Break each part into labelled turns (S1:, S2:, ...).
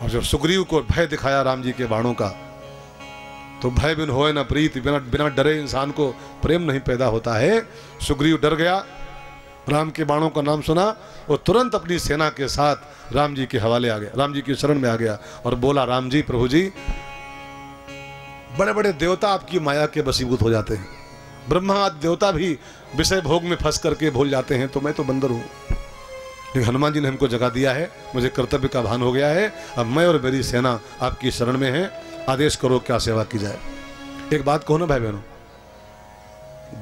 S1: और जब सुग्रीव को भय दिखाया राम जी के बाणों का, तो भय बिन होए न प्रीति, बिना डरे इंसान को प्रेम नहीं पैदा होता है। सुग्रीव डर गया, राम के बाणों का नाम सुना, वो तुरंत अपनी सेना के साथ राम जी के हवाले आ गया, राम जी की शरण में आ गया और बोला, राम जी, प्रभु जी, बड़े बड़े देवता आपकी माया के वशीभूत हो जाते हैं, ब्रह्मा आदि देवता भी विषय भोग में फंस करके भूल जाते हैं, तो मैं तो बंदर हूँ। लेकिन हनुमान जी ने हमको जगा दिया है, मुझे कर्तव्य का भान हो गया है, अब मैं और मेरी सेना आपकी शरण में है, आदेश करो क्या सेवा की जाए। एक बात कहो ना भाई बहनों,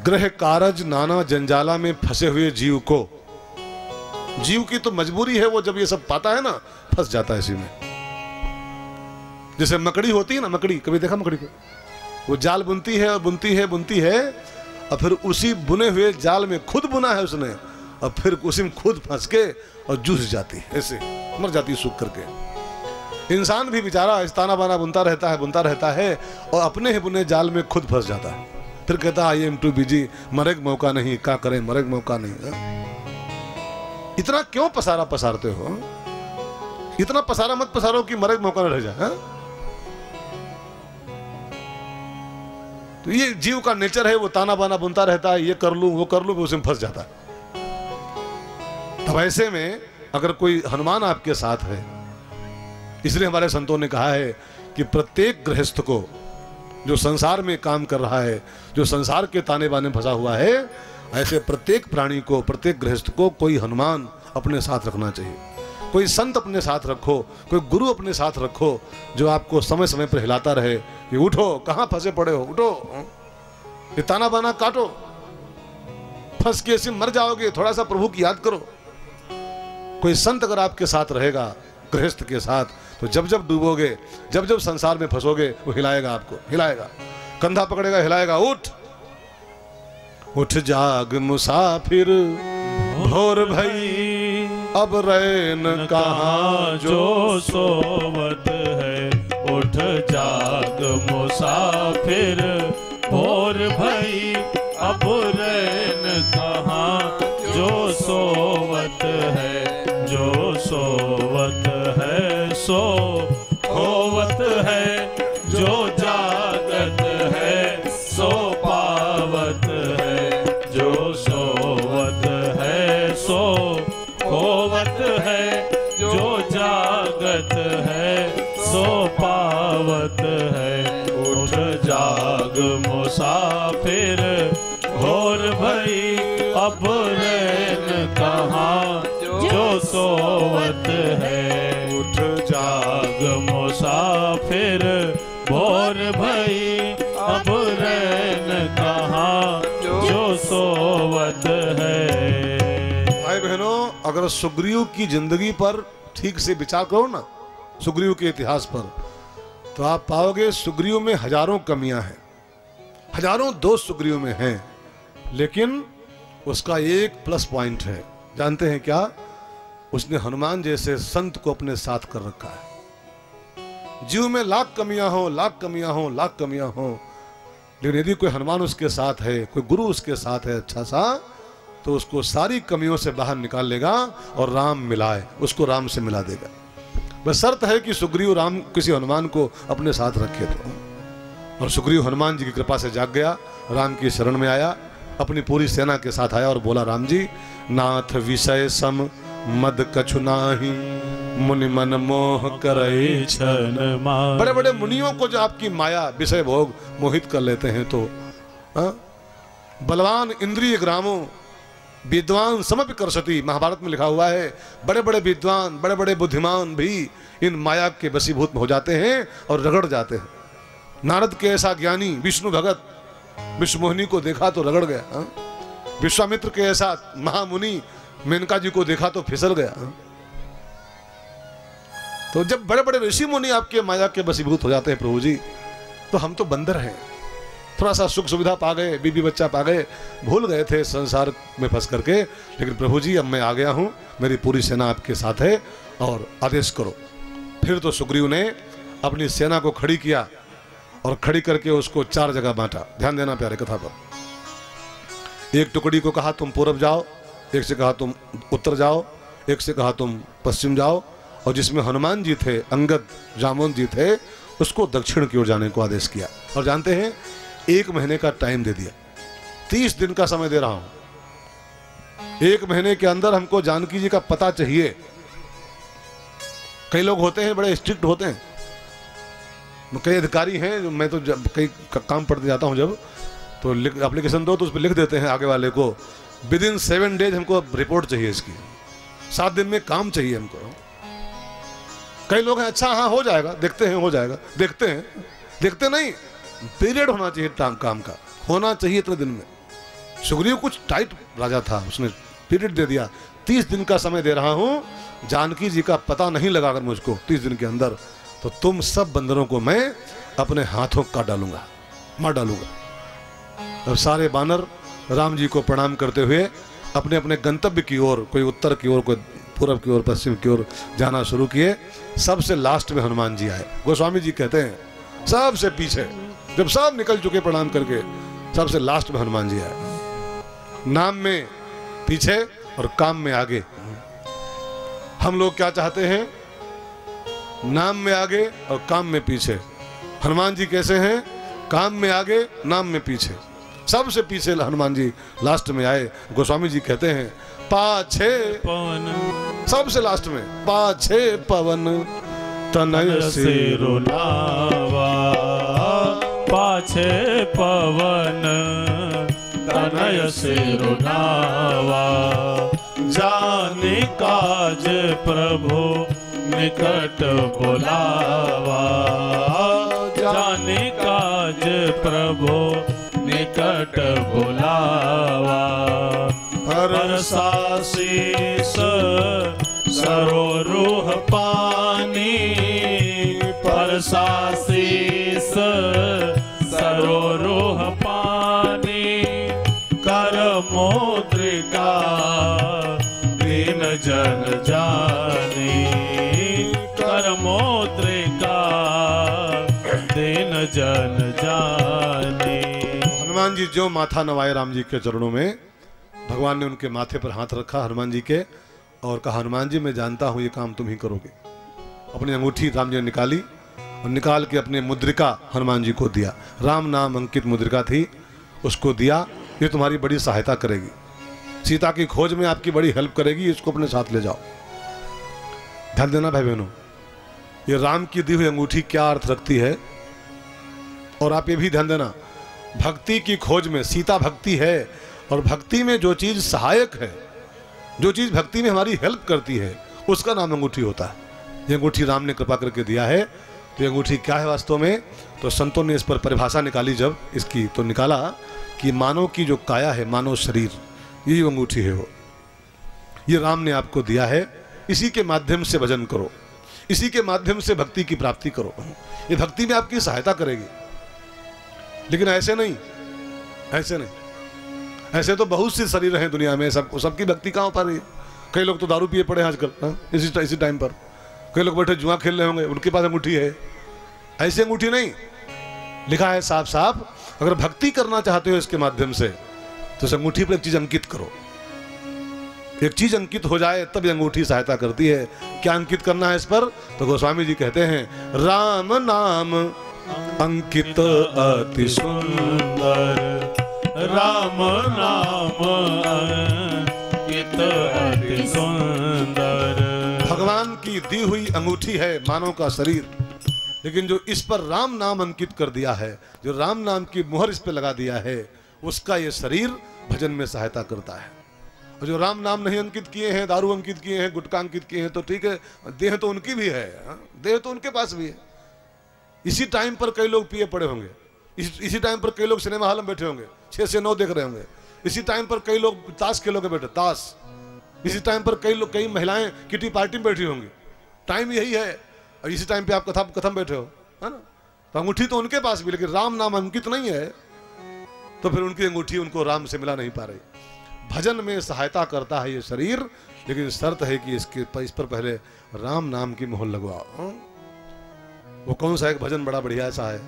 S1: ग्रह कारज नाना जंजाला में फंसे हुए जीव को, जीव की तो मजबूरी है, वो जब ये सब पाता है ना, फंस जाता है इसी में। जैसे मकड़ी होती है ना, मकड़ी, कभी देखा मकड़ी को? वो जाल बुनती है और बुनती है बुनती है, और फिर उसी बुने हुए जाल में खुद बुना है उसने, और फिर उसी में खुद फंस के और जूझ जाती है, ऐसे मर जाती है सूख करके। इंसान भी बेचारा ताना बाना बुनता रहता है और अपने ही बुने जाल में खुद फंस जाता है, फिर कहता है आई एम टू बिजी, मरे मौका नहीं, क्या करें, मरे मौका नहीं। इतना क्यों पसारा पसारते हो? इतना पसारा मत पसारो कि मरे मौका न रह जाए। तो ये जीव का नेचर है, वो ताना बाना बुनता रहता है, ये कर लूं वो कर लूं, उसमें फंस जाता है। तब ऐसे में अगर कोई हनुमान आपके साथ है, इसलिए हमारे संतों ने कहा है कि प्रत्येक गृहस्थ को, जो संसार में काम कर रहा है, जो संसार के ताने बाने फंसा हुआ है, ऐसे प्रत्येक प्राणी को, प्रत्येक गृहस्थ को कोई हनुमान अपने साथ रखना चाहिए। कोई संत अपने साथ रखो, कोई गुरु अपने साथ रखो, जो आपको समय समय पर हिलाता रहे कि उठो, कहाँ फंसे पड़े हो, उठो, ये ताना बाना काटो, फंस के ऐसे मर जाओगे, थोड़ा सा प्रभु की याद करो। कोई संत अगर आपके साथ रहेगा, गृहस्थ के साथ, तो जब जब डूबोगे, जब जब संसार में फंसोगे, वो हिलाएगा आपको, हिलाएगा, कंधा पकड़ेगा, हिलाएगा, उठ उठ जाग मुसाफिर भोर भई, अब रैन कहाँ
S2: जो सोवत है। उठ जाग मुसाफिर भोर भई, अब रैन कहाँ जो सोवत है। जो सोवत है सो खोवत है, जो जागत है सो पावत है। जो सोवत है सो खोवत है, जो जागत है सो पावत है। उठ जाग मुसाफिर भोर भई, अब रैन कहाँ जो सोवत है। उठ जाग मुसाफिर भोर भई, अब रैन कहाँ जो सोवत है।
S1: भाई बहनों, अगर सुग्रीव की जिंदगी पर ठीक से विचार करो ना, सुग्रीव के इतिहास पर, तो आप पाओगे सुग्रीव में हजारों कमियां हैं, हजारों दोष सुग्रीव में हैं, लेकिन उसका एक प्लस पॉइंट है। जानते हैं क्या? उसने हनुमान जैसे संत को अपने साथ कर रखा है। जीव में लाख कमियां हो, लाख कमियां हो, लाख कमियां हो, लेकिन यदि कोई हनुमान उसके साथ है, कोई गुरु उसके साथ है अच्छा सा, तो उसको सारी कमियों से बाहर निकाल लेगा और राम मिलाए, उसको राम से मिला देगा। बस शर्त है कि सुग्रीव राम किसी हनुमान को अपने साथ रखे तो। और सुग्रीव हनुमान जी की कृपा से जाग गया, राम की शरण में आया, अपनी पूरी सेना के साथ आया और बोला, राम जी, नाथ विषय सम मद कछु नाही, मुनि मन मोह करे छन माहि। बड़े बड़े मुनियों को जो आपकी माया विषय भोग मोहित कर लेते हैं, तो बलवान इंद्रिय ग्रामों विद्वान समपि करसति, महाभारत में लिखा हुआ है, बड़े बड़े विद्वान, बड़े बड़े बुद्धिमान भी इन माया के वशीभूत हो जाते हैं और रगड़ जाते हैं। नारद के ऐसा ज्ञानी विष्णु भगत विष्णुमोहिनी को देखा तो रगड़ गया। विश्वामित्र के ऐसा महामुनि मेनका जी को देखा तो फिसल गया। तो जब बड़े बड़े ऋषि मुनि आपके माया के वशीभूत हो जाते हैं प्रभु जी, तो हम तो बंदर हैं, थोड़ा सा सुख सुविधा पा गए, बीबी बच्चा पा गए, भूल गए थे संसार में फंस करके। लेकिन प्रभु जी, अब मैं आ गया हूं, मेरी पूरी सेना आपके साथ है और आदेश करो। फिर तो सुग्रीव ने अपनी सेना को खड़ी किया और खड़ी करके उसको 4 जगह बांटा। ध्यान देना प्यारे कथा पर। एक टुकड़ी को कहा तुम पूरब जाओ, एक से कहा तुम उत्तर जाओ, एक से कहा तुम पश्चिम जाओ, और जिसमें हनुमान जी थे, अंगद जामवंत जी थे, उसको दक्षिण की ओर जाने को आदेश किया। और जानते हैं 1 महीने का टाइम दे दिया, 30 दिन का समय दे रहा हूं। 1 महीने के अंदर हमको जानकी जी का पता चाहिए। कई लोग होते हैं बड़े स्ट्रिक्ट होते हैं, कई अधिकारी हैं, मैं तो जब कई काम पढ़ते जाता हूं जब, तो एप्लीकेशन दो तो उस पर लिख देते हैं आगे वाले को विदिन 7 डेज हमको रिपोर्ट चाहिए इसकी, 7 दिन में काम चाहिए हमको। कई लोग हैं अच्छा हाँ हो जाएगा, देखते हैं हो जाएगा, देखते नहीं, पीरियड होना चाहिए काम का, होना चाहिए इतने दिन में। सुग्रीव कुछ टाइट राजा था, उसने पीरियड दे दिया, 30 दिन का समय दे रहा हूं, जानकी जी का पता नहीं लगाकर मुझको 30 दिन के अंदर, तो तुम सब बंदरों को मैं अपने हाथों काट डालूंगा, मार डालूंगा। अब सारे बानर राम जी को प्रणाम करते हुए अपने अपने गंतव्य की ओर, कोई उत्तर की ओर, कोई पूर्व की ओर, पश्चिम की ओर जाना शुरू किए। सबसे लास्ट में हनुमान जी आए। गोस्वामी जी कहते हैं सबसे पीछे, जब सब निकल चुके प्रणाम करके, सबसे लास्ट में हनुमान जी आए। नाम में पीछे और काम में आगे। हम लोग क्या चाहते हैं? नाम में आगे और काम में पीछे। हनुमान जी कैसे हैं? काम में आगे, नाम में पीछे। सबसे पीछे हनुमान जी लास्ट में आए। गोस्वामी जी कहते हैं पाछे
S2: पवन,
S1: सबसे लास्ट में पाछे पवन तनय
S2: सिरुलावा, पाछे पवन तनय सिरुलावा, जाने काज प्रभु निकट बुलावा, जाने काज प्रभु निकट बुलावा, परसासीस सरोरुह पानी, परसासीस सरोरुह पानी, कर मुद्रिका दीन जन जानी, कर मुद्रिका दीन जन जानी।
S1: हनुमान जी जो माथा नवाए राम जी के चरणों में, भगवान ने उनके माथे पर हाथ रखा हनुमान जी के और कहा हनुमान जी मैं जानता हूं ये काम तुम ही करोगे। अपनी अंगूठी राम जी ने निकाली और निकाल के अपने मुद्रिका हनुमान जी को दिया। राम नाम अंकित मुद्रिका थी, उसको दिया। ये तुम्हारी बड़ी सहायता करेगी, सीता की खोज में आपकी बड़ी हेल्प करेगी, इसको अपने साथ ले जाओ। ध्यान देना भाई बहनों, ये राम की दी हुई अंगूठी क्या अर्थ रखती है। और आप ये भी ध्यान देना, भक्ति की खोज में सीता भक्ति है, और भक्ति में जो चीज सहायक है, जो चीज भक्ति में हमारी हेल्प करती है, उसका नाम अंगूठी होता है। ये अंगूठी राम ने कृपा करके दिया है। तो ये अंगूठी क्या है वास्तव में? तो संतों ने इस पर परिभाषा निकाली जब इसकी, तो निकाला कि मानव की जो काया है, मानव शरीर, यही अंगूठी है वो। ये राम ने आपको दिया है, इसी के माध्यम से भजन करो, इसी के माध्यम से भक्ति की प्राप्ति करो। ये भक्ति में आपकी सहायता करेगी। लेकिन ऐसे नहीं, ऐसे नहीं, ऐसे तो बहुत से शरीर हैं दुनिया में, सबकी भक्ति कहाँ पर है। कई लोग तो दारू पिए पड़े हैं आजकल, इसी टाइम पर। कई लोग बैठे जुआ खेल रहे होंगे, उनके पास अंगूठी है। ऐसी अंगूठी नहीं, लिखा है साफ साफ, अगर भक्ति करना चाहते हो इसके माध्यम से, तो इस अंगूठी पर एक चीज अंकित करो। एक चीज अंकित हो जाए तब ये अंगूठी सहायता करती है। क्या अंकित करना है इस पर? तो गोस्वामी जी कहते हैं राम नाम अंकित अति सुंदर,
S2: राम नाम अंकित अति सुंदर।
S1: भगवान की दी हुई अंगूठी है मानव का शरीर, लेकिन जो इस पर राम नाम अंकित कर दिया है, जो राम नाम की मुहर इस पर लगा दिया है, उसका ये शरीर भजन में सहायता करता है। और जो राम नाम नहीं अंकित किए हैं, दारू अंकित किए हैं, गुटखा अंकित किए हैं, तो ठीक है, देह तो उनकी भी है, देह तो उनके पास भी है। इसी टाइम पर कई लोग पिए पड़े होंगे, इसी टाइम पर कई लोग सिनेमा हॉल में बैठे होंगे, 6 से 9 देख रहे होंगे। इसी टाइम पर कई लोग ताश खेलोगे बैठे, ताश। इसी टाइम पर कई महिलाएं किटी पार्टी में बैठी होंगी। टाइम यही है, और इसी टाइम पे आप कथम बैठे हो, है ना। तो अंगूठी तो उनके पास भी, लेकिन राम नाम अंकित नहीं है, तो फिर उनकी अंगूठी उनको राम से मिला नहीं पा रही। भजन में सहायता करता है ये शरीर, लेकिन शर्त है कि इस पर पहले राम नाम की मोहर लगवाओ। वो कौन सा एक भजन बड़ा बढ़िया सा है,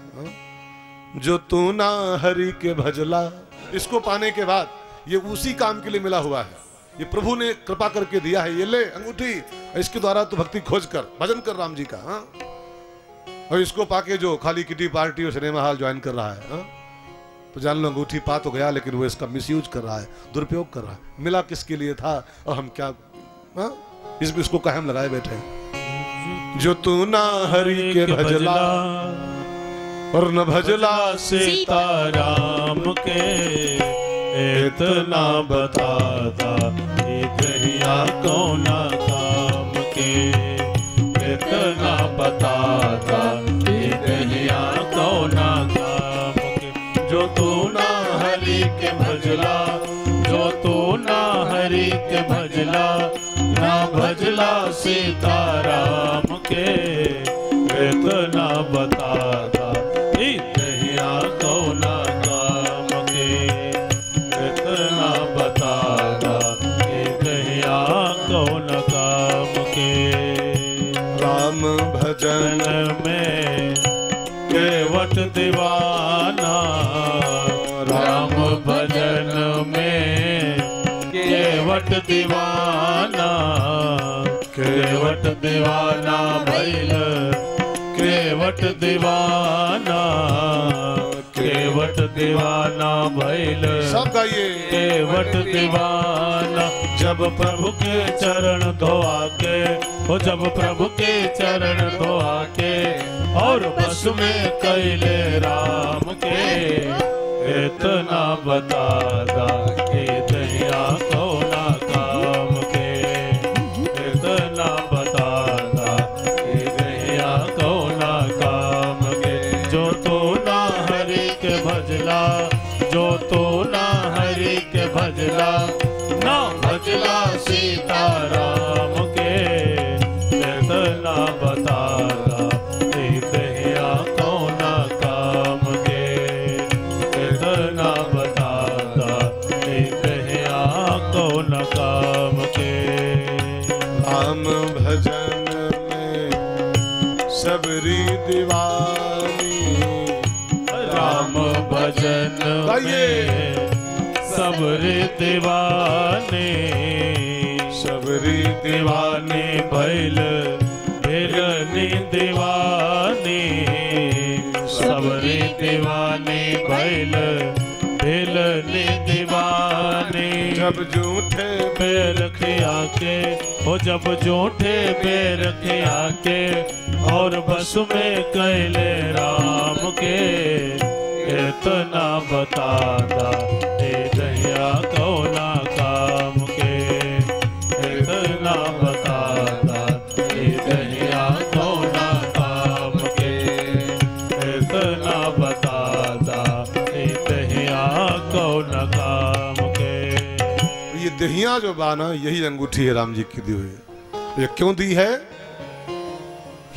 S1: जो तू ना हरि के भजला। इसको पाने के बाद ये उसी काम के लिए मिला हुआ है। ये प्रभु ने कृपा करके दिया है, ये ले अंगूठी, इसके द्वारा तू भक्ति खोज कर, भजन कर राम जी का। हाँ, और इसको पाके जो खाली किटी पार्टी और सिनेमा हॉल ज्वाइन कर रहा है, हाँ, तो जान लो अंगूठी पा तो गया, लेकिन वो इसका मिसयूज कर रहा है, दुरुपयोग कर रहा है। मिला किसके लिए था और हम क्या, हाँ, इसको कायम लगाए बैठे। जो तू ना हरि के भजला और न भजला
S2: सीताराम के, इतना बताता दहिया कौन काम के, इतना बताता दहिया कौन काम के। जो तू ना हरि के भजला, जो तू ना हरि के भजला, ना भजला सीताराम के, इतना बताता दहिया कौन काम के, इतना बताता दहिया कौन काम के।
S1: राम भजन
S2: में केवट दीवाना, राम भजन में केवट दीवाना, केवट दीवाना भइल, केवट दीवाना, केवट दीवाना भइल।
S1: सब गाइए।
S2: केवट दीवाना जब प्रभु के चरण धोआ के, हो जब प्रभु के चरण धोआ के, और बस में कैले राम के, इतना बतादा के दहिया कौना काम के, इतना बतादा के दहिया कौना काम के। जो तो ना हरि के भजला, जो तो ना हरि के भजला, ना भजला सीताराम के, इतना बतादा के दहिया कौना काम के, इतना बतादा के दहिया कौना काम के।
S1: राम भजन में सबरी दीवानी,
S2: राम भजन में सबरी दीवाने, सबरी दीवाने भइल, बिरनी दीवानी, सबरी दीवाने भइल, बिरनी दीवानी।
S1: जब झूठे
S2: पैर खिया के, हो जब झूठे पैर खिया के, और बस में कैले राम के, इतना बतादा दहिया कौना काम के, इतना बतादा दहिया कौना काम के, इतना बतादा दहिया कौना काम के।
S1: ये दहिया जो बाना, यही अंगूठी है राम जी की दी हुई। ये क्यों दी है?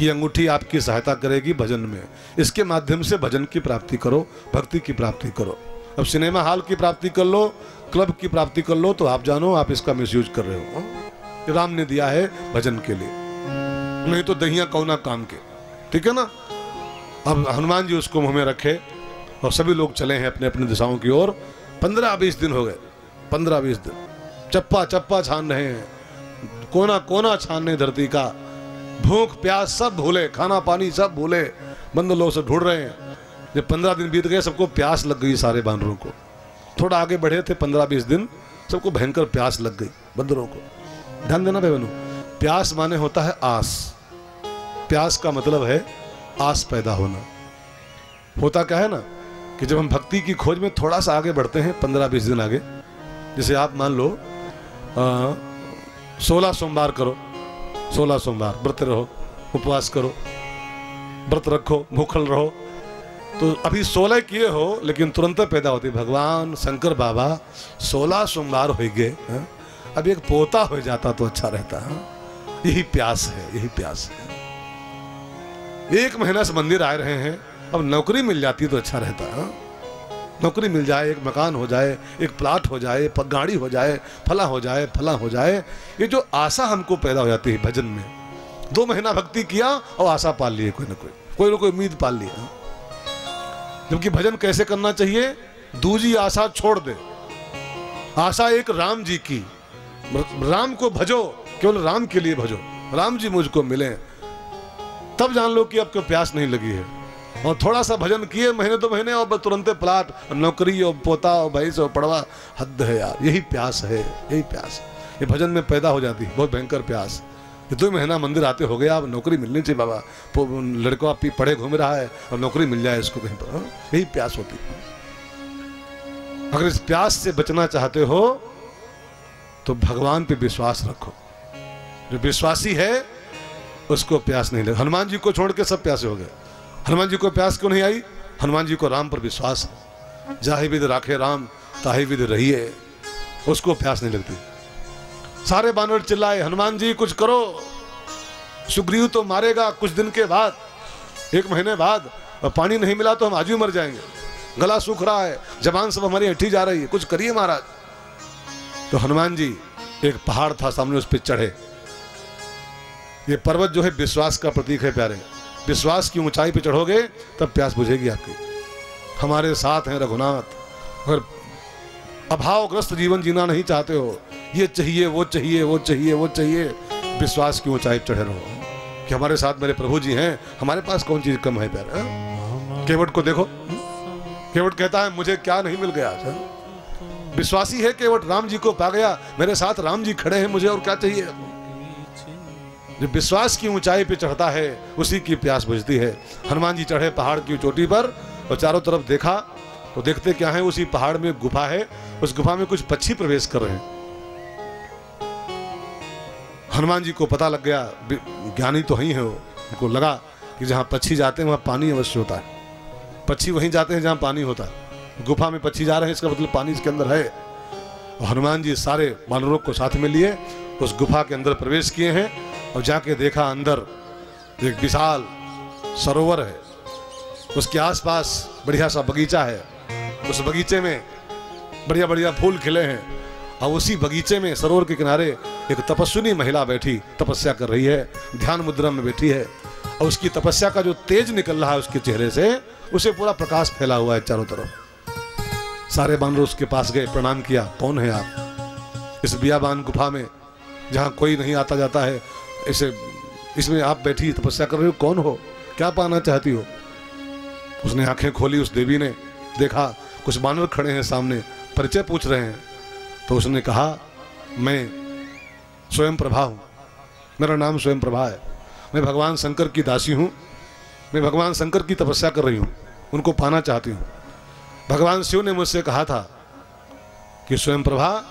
S1: ये अंगूठी आपकी सहायता करेगी भजन में। इसके माध्यम से भजन की प्राप्ति करो, भक्ति की प्राप्ति करो। अब सिनेमा हॉल की प्राप्ति कर लो, क्लब की प्राप्ति कर लो, तो आप जानो आप इसका मिसयूज कर रहे हो। ये राम ने दिया है भजन के लिए, नहीं तो दहिया कौना काम के। ठीक है ना। अब हनुमान जी उसको मुंह में रखे और सभी लोग चले हैं अपने अपने दिशाओं की ओर। 15-20 दिन हो गए, 15-20 दिन चप्पा चप्पा छान रहे हैं, कोना कोना छान रहे धरती का। भूख प्यास सब भूले, खाना पानी सब भूले, बंदर लोग सब ढूंढ रहे हैं। जब 15 दिन बीत गए, सबको प्यास लग गई। सारे बानरों को थोड़ा आगे बढ़े थे 15-20 दिन, सबको भयंकर प्यास लग गई बंदरों को। ध्यान देना भाई बहनों, प्यास माने होता है आस। प्यास का मतलब है आस पैदा होना। होता क्या है ना कि जब हम भक्ति की खोज में थोड़ा सा आगे बढ़ते हैं, 15-20 दिन आगे, जैसे आप मान लो 16 सोमवार करो, 16 सोमवार व्रत रहो, उपवास करो, व्रत रखो, भूखल रहो, तो अभी 16 किए हो, लेकिन तुरंत पैदा होती भगवान शंकर बाबा 16 सोमवार हो गए, अब एक पोता हो जाता तो अच्छा रहता है। यही प्यास है, यही प्यास है। 1 महीना से मंदिर आ रहे हैं, अब नौकरी मिल जाती तो अच्छा रहता है। नौकरी मिल जाए, एक मकान हो जाए, एक प्लाट हो जाए, गाड़ी हो जाए, फला हो जाए, फला हो जाए। ये जो आशा हमको पैदा हो जाती है भजन में, 2 महीना भक्ति किया और आशा पाल लिए, कोई ना कोई उम्मीद पाल लिया। जबकि भजन कैसे करना चाहिए? दूजी आशा छोड़ दे। आशा एक राम जी की, राम को भजो, केवल राम के लिए भजो, राम जी मुझको मिले, तब जान लो कि आपको प्यास नहीं लगी है। और थोड़ा सा भजन किए महीने 2 महीने और तुरंत प्लाट, नौकरी और पोता और भैंस और पड़वा, हद है यार। यही प्यास है, यही प्यास ये भजन में पैदा हो जाती है, बहुत भयंकर प्यास। ये 2 महीना मंदिर आते हो गया, अब नौकरी मिलनी चाहिए बाबा, लड़का पढ़े घूम रहा है और नौकरी मिल जाए इसको कहीं पर, यही प्यास होती है। अगर इस प्यास से बचना चाहते हो तो भगवान पे विश्वास रखो। जो विश्वासी है उसको प्यास नहीं लगे। हनुमान जी को छोड़ के सब प्यासे हो गए। हनुमान जी को प्यास क्यों नहीं आई? हनुमान जी को राम पर विश्वास है। जाहि विधि राखे राम ताहि विधि रहिए, उसको प्यास नहीं लगती। सारे बानर चिल्लाए, हनुमान जी कुछ करो, सुग्रीव तो मारेगा कुछ दिन के बाद, 1 महीने बाद, और पानी नहीं मिला तो हम आज ही मर जाएंगे, गला सूख रहा है, जबान सब हमारी हटी जा रही है, कुछ करिए महाराज। तो हनुमान जी, एक पहाड़ था सामने, उस पर चढ़े। ये पर्वत जो है विश्वास का प्रतीक है प्यारे। विश्वास की ऊंचाई पे चढ़ोगे तब प्यास बुझेगी आपकी। हमारे साथ हैं रघुनाथ। अगर अभावग्रस्त जीवन जीना नहीं चाहते हो, ये चाहिए वो चाहिए वो चाहिए वो चाहिए, विश्वास की ऊंचाई चढ़े रहो कि हमारे साथ मेरे प्रभु जी हैं, हमारे पास कौन चीज कम है प्यारे। केवट को देखो, केवट कहता है मुझे क्या नहीं मिल गया। विश्वासी है केवट, राम जी को पा गया, मेरे साथ राम जी खड़े हैं, मुझे और क्या चाहिए। जो विश्वास की ऊंचाई पे चढ़ता है उसी की प्यास बुझती है। हनुमान जी चढ़े पहाड़ की चोटी पर और चारों तरफ देखा तो देखते क्या है, उसी पहाड़ में गुफा है, उस गुफा में कुछ पक्षी प्रवेश कर रहे हैं। हनुमान जी को पता लग गया, ज्ञानी तो ही है वो, उनको लगा कि जहां पक्षी जाते हैं वहां पानी अवश्य होता है। पक्षी वहीं जाते हैं जहां पानी होता है। गुफा में पक्षी जा रहे हैं, इसका मतलब पानी इसके अंदर है। और हनुमान जी सारे वानरों को साथ में लिए उस गुफा के अंदर प्रवेश किए हैं और जाके देखा अंदर एक विशाल सरोवर है, उसके आसपास बढ़िया सा बगीचा है, उस बगीचे में बढ़िया बढ़िया फूल खिले हैं और उसी बगीचे में सरोवर के किनारे एक तपस्विनी महिला बैठी तपस्या कर रही है, ध्यान मुद्रा में बैठी है और उसकी तपस्या का जो तेज निकल रहा है उसके चेहरे से, उसे पूरा प्रकाश फैला हुआ है चारों तरफ। सारे बानर उसके पास गए, प्रणाम किया, कौन है आप? इस बियाबान गुफा में जहाँ कोई नहीं आता जाता है, इसमें आप बैठी तपस्या कर रहे हो, कौन हो, क्या पाना चाहती हो? उसने आंखें खोली, उस देवी ने देखा कुछ बानर खड़े हैं सामने, परिचय पूछ रहे हैं। तो उसने कहा मैं स्वयं प्रभा हूँ, मेरा नाम स्वयं प्रभा है, मैं भगवान शंकर की दासी हूँ, मैं भगवान शंकर की तपस्या कर रही हूँ, उनको पाना चाहती हूँ। भगवान शिव ने मुझसे कहा था कि स्वयं प्रभा,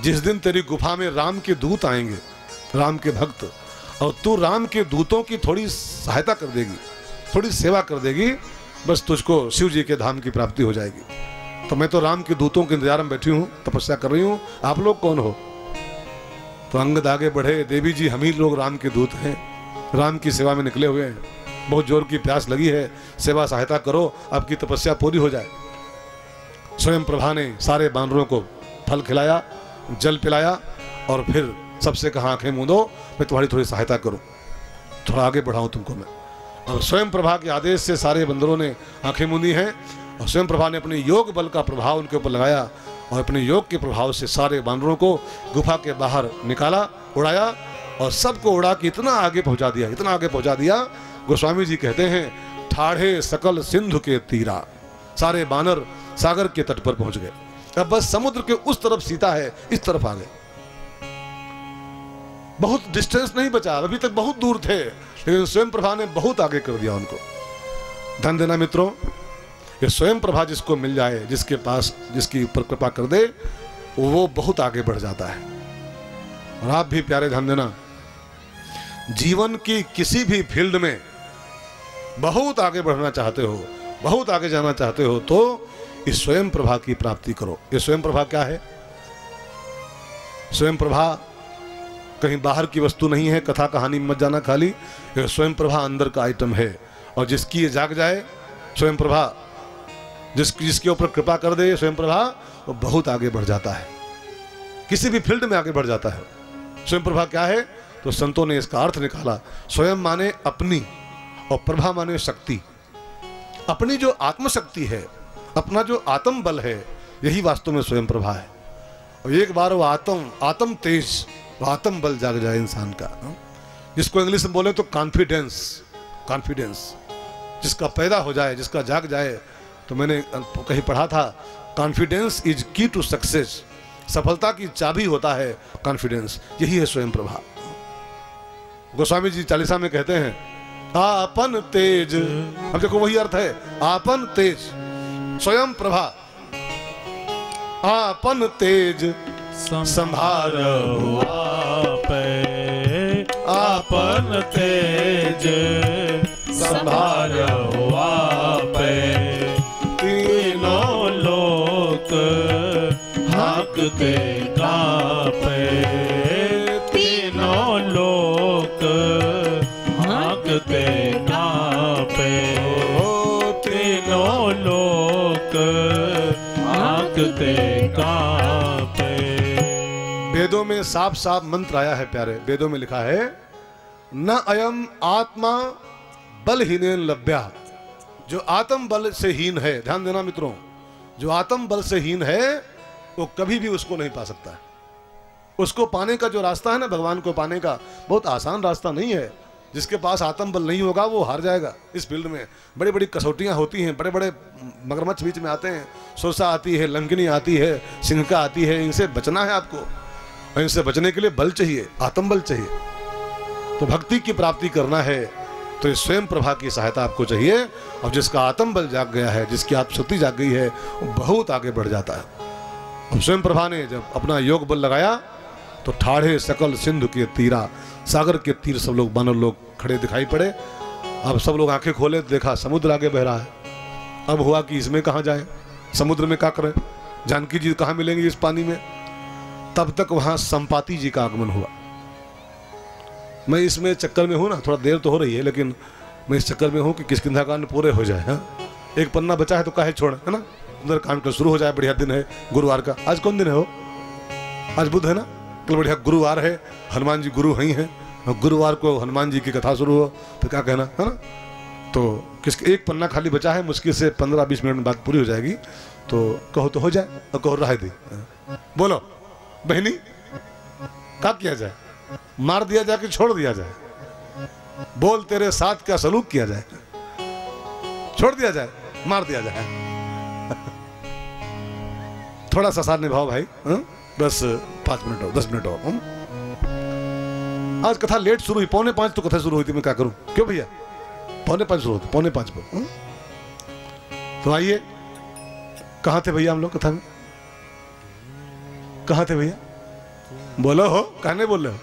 S1: जिस दिन तेरी गुफा में राम के दूत आएंगे, राम के भक्त, और तू राम के दूतों की थोड़ी सहायता कर देगी, थोड़ी सेवा कर देगी, बस तुझको शिव जी के धाम की प्राप्ति हो जाएगी। तो मैं तो राम के दूतों के इंतजार में बैठी हूँ, तपस्या कर रही हूँ, आप लोग कौन हो? तो अंगद आगे बढ़े, देवी जी हम ही लोग राम के दूत हैं, राम की सेवा में निकले हुए हैं, बहुत जोर की प्यास लगी है, सेवा सहायता करो, आपकी तपस्या पूरी हो जाए। स्वयं प्रभा ने सारे बानरों को फल खिलाया, जल पिलाया और फिर सबसे कहा आंखें मूंदो, मैं तुम्हारी थोड़ी सहायता करूं, थोड़ा आगे बढ़ाऊं तुमको मैं। और स्वयं प्रभा के आदेश से सारे बंदरों ने आंखें मूंदी हैं और स्वयं प्रभा ने अपने योग बल का प्रभाव उनके ऊपर लगाया और अपने योग के प्रभाव से सारे बानरों को गुफा के बाहर निकाला, उड़ाया और सबको उड़ा के इतना आगे पहुंचा दिया, इतना आगे पहुंचा दिया, गोस्वामी जी कहते हैं ठाढ़े सकल सिंधु के तीरा, सारे बानर सागर के तट पर पहुंच गए। अब बस समुद्र के उस तरफ सीता है, इस तरफ आ गए, बहुत डिस्टेंस नहीं बचा, अभी तक बहुत दूर थे, लेकिन स्वयं प्रभा ने बहुत आगे कर दिया उनको। धन देना मित्रों, ये स्वयं प्रभा जिसको मिल जाए, जिसके पास जिसकी ऊपर कृपा कर दे, वो बहुत आगे बढ़ जाता है। और आप भी प्यारे ध्यान देना, जीवन की किसी भी फील्ड में बहुत आगे बढ़ना चाहते हो, बहुत आगे जाना चाहते हो, तो इस स्वयं प्रभा की प्राप्ति करो। ये स्वयं प्रभा क्या है? स्वयं प्रभा कहीं बाहर की वस्तु नहीं है, कथा कहानी मत जाना खाली, ये स्वयं प्रभा अंदर का आइटम है। और जिसकी ये जाग जाए स्वयं प्रभा, जिसके ऊपर कृपा कर दे स्वयं प्रभा, वो बहुत आगे बढ़ जाता है, किसी भी फील्ड में आगे बढ़ जाता है। स्वयं प्रभा क्या है? तो संतों ने इसका अर्थ निकाला, स्वयं माने अपनी और प्रभा माने शक्ति। अपनी जो आत्मशक्ति है, अपना जो आत्म बल है, यही वास्तव में स्वयं प्रभा है। और एक बार वो आत्म तेज, आत्म बल जाग जाए इंसान का, जिसको इंग्लिश में बोले तो कॉन्फिडेंस, जिसका पैदा हो जाए, जिसका जाग जाए। तो मैंने कहीं पढ़ा था, कॉन्फिडेंस इज की टू सक्सेस, सफलता की चाबी होता है कॉन्फिडेंस। यही है स्वयं प्रभा। गोस्वामी जी चालीसा में कहते हैं, आपन तेज, अब देखो वही अर्थ है, आपन तेज स्वयं प्रभा, आपन तेज संभार
S2: पे, आपन तेज संभार पे, तीनों लोक हाँकते कांपे, तीनों लोक हाँकते कांपे, तीनों लोक हाँकते कांपे।
S1: वेदों में साफ साफ मंत्र आया है प्यारे, वेदों में लिखा है, न अयम आत्मा बलहीनेन लभ्या। जो आत्म बल से हीन है, ध्यान देना मित्रों, जो आत्म बल से हीन है वो कभी भी उसको नहीं पा सकता है। उसको पाने का जो रास्ता है ना, भगवान को पाने का, बहुत आसान रास्ता नहीं है। जिसके पास आत्म बल नहीं होगा वो हार जाएगा। इस फील्ड में बड़ी बड़ी कसौटियां होती हैं, बड़े बड़े मगरमच्छ बीच में आते हैं, सुरसा आती है, लंकिनी आती है, सिंहका आती है। इनसे बचना है आपको, और इनसे बचने के लिए बल चाहिए, आत्म बल चाहिए। तो भक्ति की प्राप्ति करना है तो इस स्वयं प्रभा की सहायता आपको चाहिए। और जिसका आत्म बल जाग गया है, जिसकी आत्मशक्ति जाग गई है, वो बहुत आगे बढ़ जाता है। और स्वयं प्रभा ने जब अपना योग बल लगाया तो ठाढ़े सकल सिंधु के तीरा, सागर के तीर सब लोग, बानर लोग खड़े दिखाई पड़े। अब सब लोग आंखें खोले, देखा समुद्र आगे बह रहा है। अब हुआ कि इसमें कहाँ जाए, समुद्र में क्या करें, जानकी जी कहाँ मिलेंगे इस पानी में। तब तक वहां संपाति जी का आगमन हुआ। मैं इसमें चक्कर में हूं ना, थोड़ा देर तो हो रही है, लेकिन मैं इस चक्कर में हूं कि किष्किंधा कांड पूरे हो जाए। हाँ, एक पन्ना बचा है तो काहे छोड़, है ना, सुंदर कांड का शुरू हो जाए। बढ़िया दिन है गुरुवार का। आज कौन दिन है हो, आज बुध है ना, कल बढ़िया गुरुवार है, हनुमान जी गुरु ही हैं। गुरुवार को हनुमान जी की कथा शुरू हो, फिर क्या कहना, है ना। तो किसके एक पन्ना खाली बचा है, मुश्किल से 15-20 मिनट में बात पूरी हो जाएगी। तो कहो तो हो जाए, और कहो रह दे। बोलो बहनी, क्या किया जाए, मार दिया जाए कि छोड़ दिया जाए? बोल तेरे साथ क्या सलूक किया जाए, छोड़ दिया जाए, मार दिया जाए? थोड़ा सा साथ निभाओ भाई, बस 5 मिनट और 10 मिनट और। आज कथा लेट शुरू हुई, 4:45 तो कथा शुरू हुई थी। मैं क्या करूं, क्यों भैया 4:45 शुरू होती, 4:45 पर। तो आइए, कहाँ थे भैया हम लोग कथा में, कहाँ थे भैया? बोलो हो, कहाँ नहीं बोल रहे हो?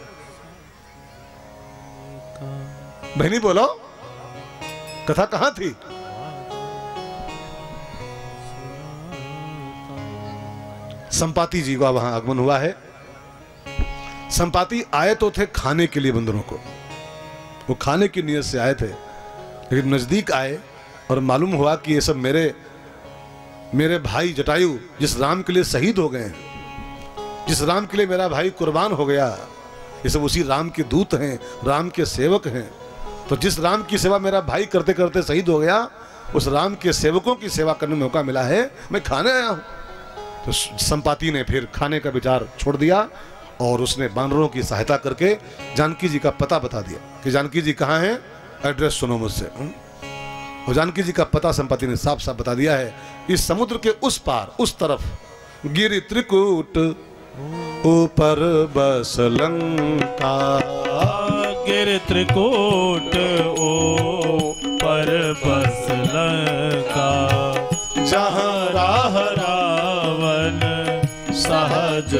S1: बहनी बोलो, कथा कहाँ थी? संपाति जी का वहां आगमन हुआ है। संपाति आए तो थे खाने के लिए बंदरों को, वो खाने की नीयत से आए थे, लेकिन नजदीक आए और मालूम हुआ कि ये सब मेरे भाई जटायु जिस राम के लिए शहीद हो गए हैं, जिस राम के लिए मेरा भाई कुर्बान हो गया, ये सब उसी राम के दूत हैं, राम के सेवक हैं। तो जिस राम की सेवा मेरा भाई करते करते शहीद हो गया, उस राम के सेवकों की सेवा करने में मौका मिला है, मैं खाने आया हूं। तो संपाति ने फिर खाने का विचार छोड़ दिया और उसने बानरों की सहायता करके जानकी जी का पता बता दिया कि जानकी जी कहाँ हैं, एड्रेस सुनो मुझसे। और जानकी जी का पता संपाति ने साफ साफ बता दिया है, इस समुद्र के उस पार, उस तरफ गिरि त्रिकूट ऊपर बस लंका,
S2: गिरि त्रिकूट ऊपर बस लंका, जहाँ राह रावण सहज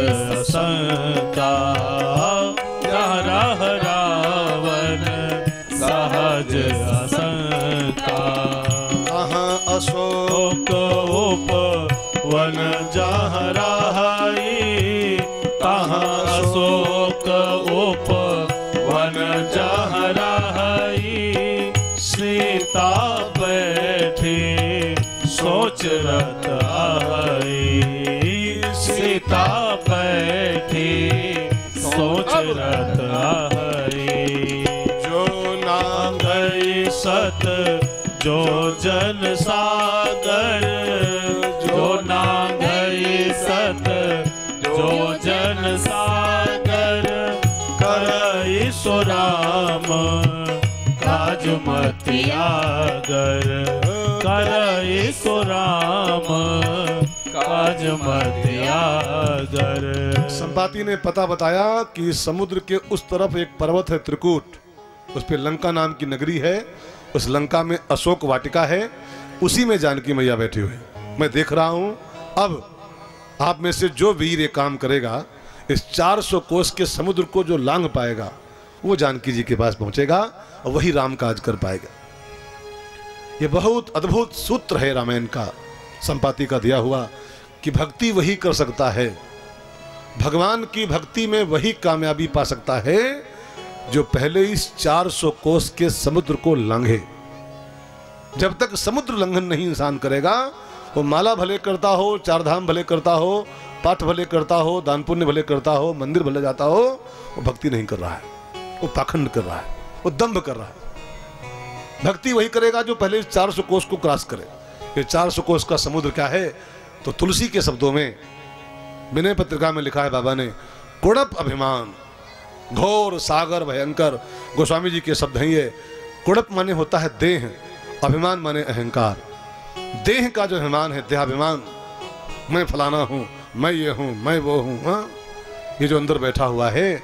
S2: शंका, जहाँ राह रावण सहज शंका,
S1: कहाँ अशोक
S2: उपवन जहाँ राही, कहाँ अशोक उपवन जहाँ राही, सीता बैठी सोच रत आई, सीता बैठी सोच रत आई, जो ना गई सत जो जन सागर, जो ना गई सत जो सागर करई सो राम काज मतियागर करई सो राम काज मतियागर।
S1: संपाति ने पता बताया कि समुद्र के उस तरफ एक पर्वत है त्रिकूट, उस पे लंका नाम की नगरी है, उस लंका में अशोक वाटिका है, उसी में जानकी मैया बैठी हुई। मैं देख रहा हूं, अब आप में से जो वीर ये काम करेगा, इस 400 कोस के समुद्र को जो लांघ पाएगा वो जानकी जी के पास पहुंचेगा और वही राम काज कर पाएगा। ये बहुत अद्भुत सूत्र है रामायण का, संपाति का दिया हुआ, कि भक्ति वही कर सकता है, भगवान की भक्ति में वही कामयाबी पा सकता है जो पहले इस 400 कोस के समुद्र को लांघे। जब तक समुद्र लंघन नहीं इंसान करेगा, वो माला भले करता हो, चार धाम भले करता हो, पाठ भले करता हो, दान पुण्य भले करता हो, मंदिर भले जाता हो, वो भक्ति नहीं कर रहा है, वो पाखंड कर रहा है, वो दंभ कर रहा है। भक्ति वही करेगा जो पहले इस 400 कोस को क्रॉस करे। ये 400 कोस का समुद्र क्या है? तो तुलसी के शब्दों में विनय पत्रिका में लिखा है बाबा ने, कुड़प अभिमान घोर सागर भयंकर। गोस्वामी जी के शब्द हैं ये। कुड़प माने होता है देह, अभिमान माने अहंकार। देह का जो अभिमान है, देहाभिमान, मैं फलाना हूं, मैं ये हूं, मैं वो हूं, हाँ? ये जो अंदर बैठा हुआ है,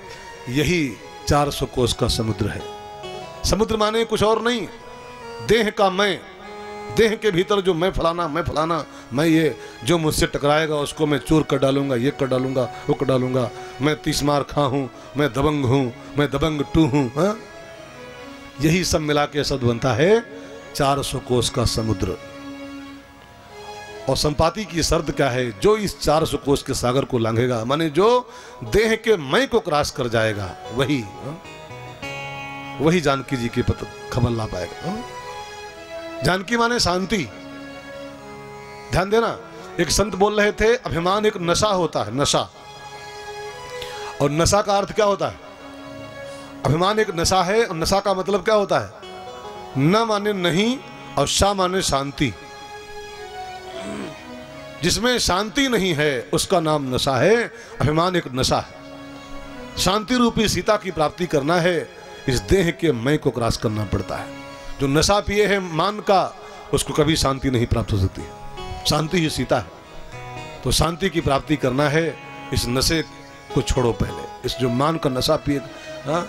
S1: यही 400 कोस का समुद्र है। समुद्र माने कुछ और नहीं, देह का मैं, देह के भीतर जो मैं फलाना, मैं ये, जो मुझसे टकराएगा उसको मैं चूर कर डालूंगा, ये कर डालूंगा, वो कर डालूंगा, मैं 30 मार खा हूं, मैं दबंग हूं, मैं दबंग टू हूं, हाँ? यही सब मिला के शब्द बनता है 400 कोस का समुद्र। और संपाति की शर्त क्या है? जो इस 400 कोस के सागर को लांघेगा, माने जो देह के मैं को क्रॉस कर जाएगा, वही वही जानकी जी के पद खबर ला पाएगा। जानकी माने शांति। ध्यान देना, एक संत बोल रहे थे, अभिमान एक नशा होता है, नशा। और नशा का अर्थ क्या होता है? अभिमान एक नशा है, और नशा का मतलब क्या होता है? न माने नहीं और शा माने शांति। जिसमें शांति नहीं है उसका नाम नशा है। अभिमान एक नशा है। शांति रूपी सीता की प्राप्ति करना है, इस देह के मैं को क्रॉस करना पड़ता है। जो नशा पिए है मान का, उसको कभी शांति नहीं प्राप्त हो सकती। शांति ही सीता है। तो शांति की प्राप्ति करना है, इस नशे को छोड़ो पहले। इस जो मान का नशा पिए, हाँ?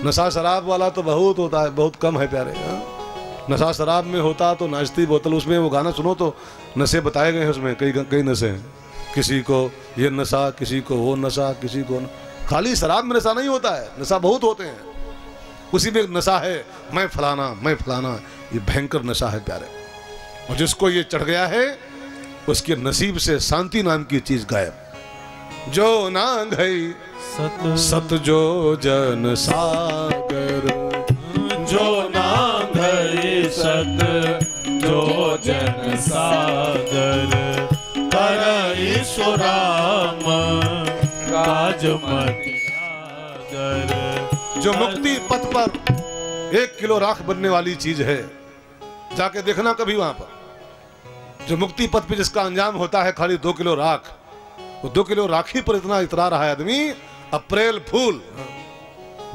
S1: नशा शराब वाला तो बहुत होता है, बहुत कम है प्यारे, हाँ? नशा शराब में होता तो नाचती बोतल, उसमें वो गाना सुनो तो नशे बताए गए हैं, उसमें कई नशे हैं। किसी को ये नशा, किसी को वो नशा, किसी को खाली शराब में नशा नहीं होता है, नशा बहुत होते हैं। उसी में नशा है मैं फलाना, ये भयंकर नशा है प्यारे। और जिसको ये चढ़ गया है, उसके नसीब से शांति नाम की चीज गायब। जो ना गई सत जो जन सागर,
S2: जो ना गई सत जो जन सागर, करई सो राम काज मतियागर।
S1: जो मुक्ति पथ पर 1 किलो राख बनने वाली चीज है, जाके देखना कभी वहां पर। जो मुक्ति पथ पे जिसका अंजाम होता है खाली 2 किलो राख, वो 2 किलो राखी पर इतना इतरा रहा है आदमी, अप्रैल फूल।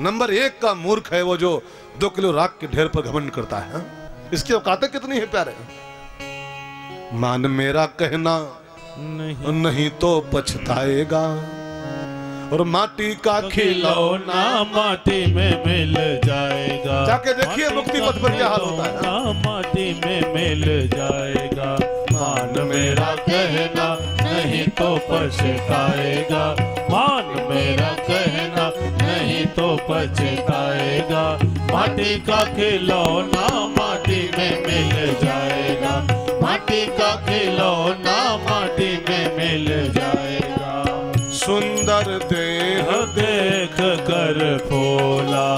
S1: नंबर 1 का मूर्ख है वो जो 2 किलो राख के ढेर पर घमंड करता है। इसकी औकात कितनी है प्यारे? मान मेरा कहना नहीं तो पछताएगा, और माटी का
S2: खिलौना माटी में मिल जाएगा।
S1: जाके देखिए मुक्ति पथ पर क्या हाल होता है।
S2: माटी में मिल जाएगा। मान मेरा कहना नहीं तो पछताएगा, मान मेरा कहना नहीं तो पछताएगा। माटी का खिलौना माटी में मिल जाएगा, माटी का खिलौना माटी में मिल जाएगा।
S1: सुंदर देह
S2: देख कर फूला,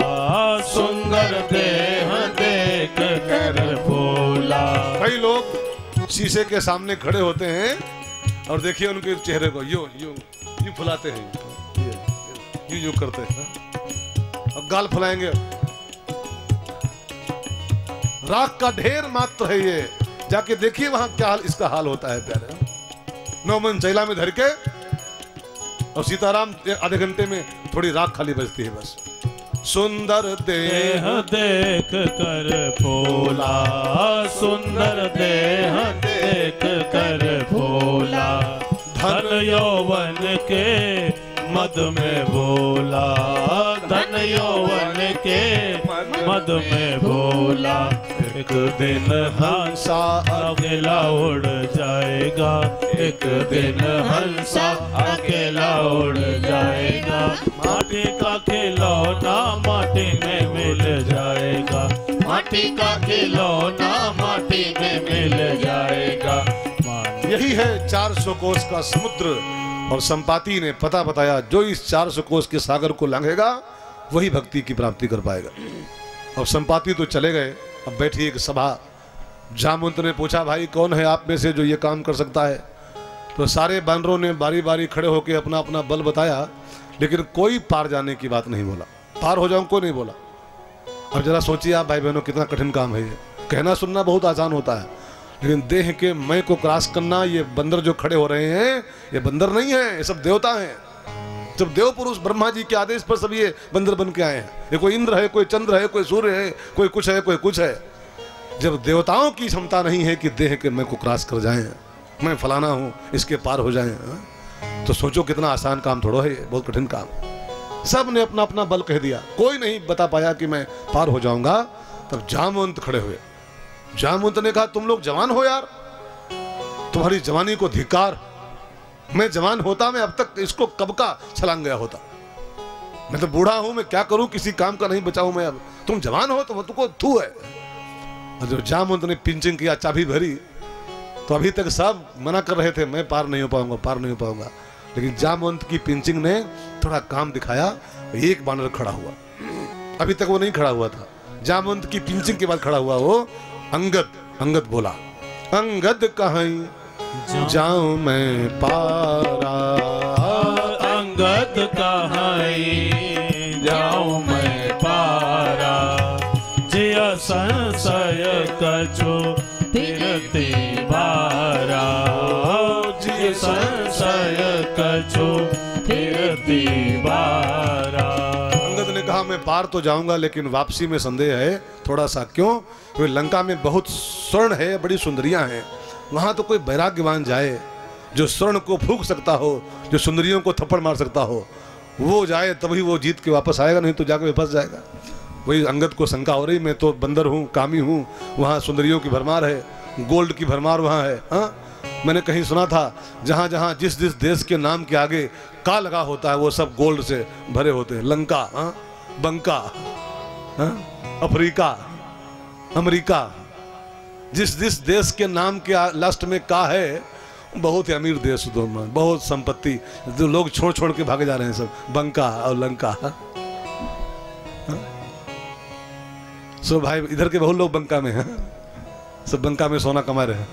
S2: सुंदर देह देख कर फूला।
S1: कई लोग शीशे के सामने खड़े होते हैं और देखिए उनके चेहरे को यूं यूं यूं फुलाते हैं, यूं यूं करते हैं, और गाल फुलाएंगे। राख का ढेर मात्र है ये। जाके देखिए वहां क्या हाल, इसका हाल होता है प्यारे। नौमन चैला में धर के और सीताराम आधे घंटे में थोड़ी राग खाली बजती है बस। सुंदर देह
S2: देख कर भोला, सुंदर देह देख कर भोला, धन यौवन के मद में भोला, धन यौवन के मद में भोला। एक दिन हंसा अकेला उड़ जाएगा, एक दिन हंसा अकेला उड़ जाएगा। माटी का खिलौना माटी में मिल जाएगा, माटी का खिलौना माटी में मिल जाएगा।
S1: यही है 400 कोस का समुद्र। और संपाति ने पता बताया, जो इस 400 कोस के सागर को लांघेगा वही भक्ति की प्राप्ति कर पाएगा। अब संपाति तो चले गए। अब बैठी एक सभा। जामवंत ने पूछा, भाई कौन है आप में से जो ये काम कर सकता है? तो सारे बानरों ने बारी बारी खड़े होकर अपना अपना बल बताया, लेकिन कोई पार जाने की बात नहीं बोला। पार हो जाऊं को नहीं बोला। अब जरा सोचिए आप भाई बहनों, कितना कठिन काम है ये। कहना सुनना बहुत आसान होता है, लेकिन देह के मैं को क्रॉस करना, ये बंदर जो खड़े हो रहे हैं ये बंदर नहीं है, ये सब देवता हैं। जब देव पुरुष ब्रह्मा जी के आदेश पर सब ये बंदर बन के आए हैं। ये कोई इंद्र है, कोई चंद्र है, कोई सूर्य है, कोई कुछ है, कोई कुछ है। जब देवताओं की क्षमता नहीं है कि देह के मैं को क्रॉस कर जाएं, मैं फलाना हूं इसके पार हो जाएं, तो सोचो कितना आसान काम थोड़ा है ये, बहुत कठिन काम। सब ने अपना अपना बल कह दिया, कोई नहीं बता पाया कि मैं पार हो जाऊंगा। तब जामवंत खड़े हुए। जामवंत ने कहा, तुम लोग जवान हो यार, तुम्हारी जवानी को धिक्कार। मैं जवान होता, मैं अब तक इसको कब का छलांग गया होता। मैं तो बूढ़ा हूं, मैं क्या करूं, किसी काम का नहीं बचाऊं मैं अब। तुम जवान हो तो तुमको थू है। और जब जामवंत ने पिंचिंग किया, चाबी भरी, तो अभी तक सब मना कर रहे थे, मैं पार नहीं हो पाऊंगा, पार नहीं हो पाऊंगा। लेकिन जामवंत की पिंचिंग ने थोड़ा काम दिखाया। एक बानर खड़ा हुआ, अभी तक वो नहीं खड़ा हुआ था। जामवंत की पिंचिंग के बाद खड़ा हुआ वो अंगद। अंगद बोला, अंगद कहीं जाऊं मैं पारा,
S2: अंगद कहीं जाऊं मैं पारा। जिया संशय कछु फिरती बारा, जिया संशय कछु फिरती बारा।
S1: अंगद ने कहा, मैं पार तो जाऊंगा, लेकिन वापसी में संदेह है थोड़ा सा। क्यों? क्योंकि लंका में बहुत स्वर्ण है, बड़ी सुंदरियां हैं। वहां तो कोई वैराग्यवान जाए जो स्वर्ण को फूंक सकता हो, जो सुंदरियों को थप्पड़ मार सकता हो, वो जाए तभी वो जीत के वापस आएगा, नहीं तो जाकर फंस जाएगा। वही अंगद को शंका हो रही, मैं तो बंदर हूँ, कामी हूँ, वहाँ सुंदरियों की भरमार है, गोल्ड की भरमार वहाँ है। हाँ, मैंने कहीं सुना था, जहाँ जहाँ जिस जिस देश के नाम के आगे का लगा होता है वो सब गोल्ड से भरे होते हैं। लंका, हाँ, बंका, हाँ, अफ्रीका, अमेरिका, जिस जिस देश के नाम के लास्ट में का है, बहुत ही अमीर देश, बहुत संपत्ति, जो लोग छोड़ छोड़ के भागे जा रहे हैं सब, बंका और लंका। सो भाई इधर के बहुत लोग बंका में हैं, सब बंका में सोना कमा रहे हैं।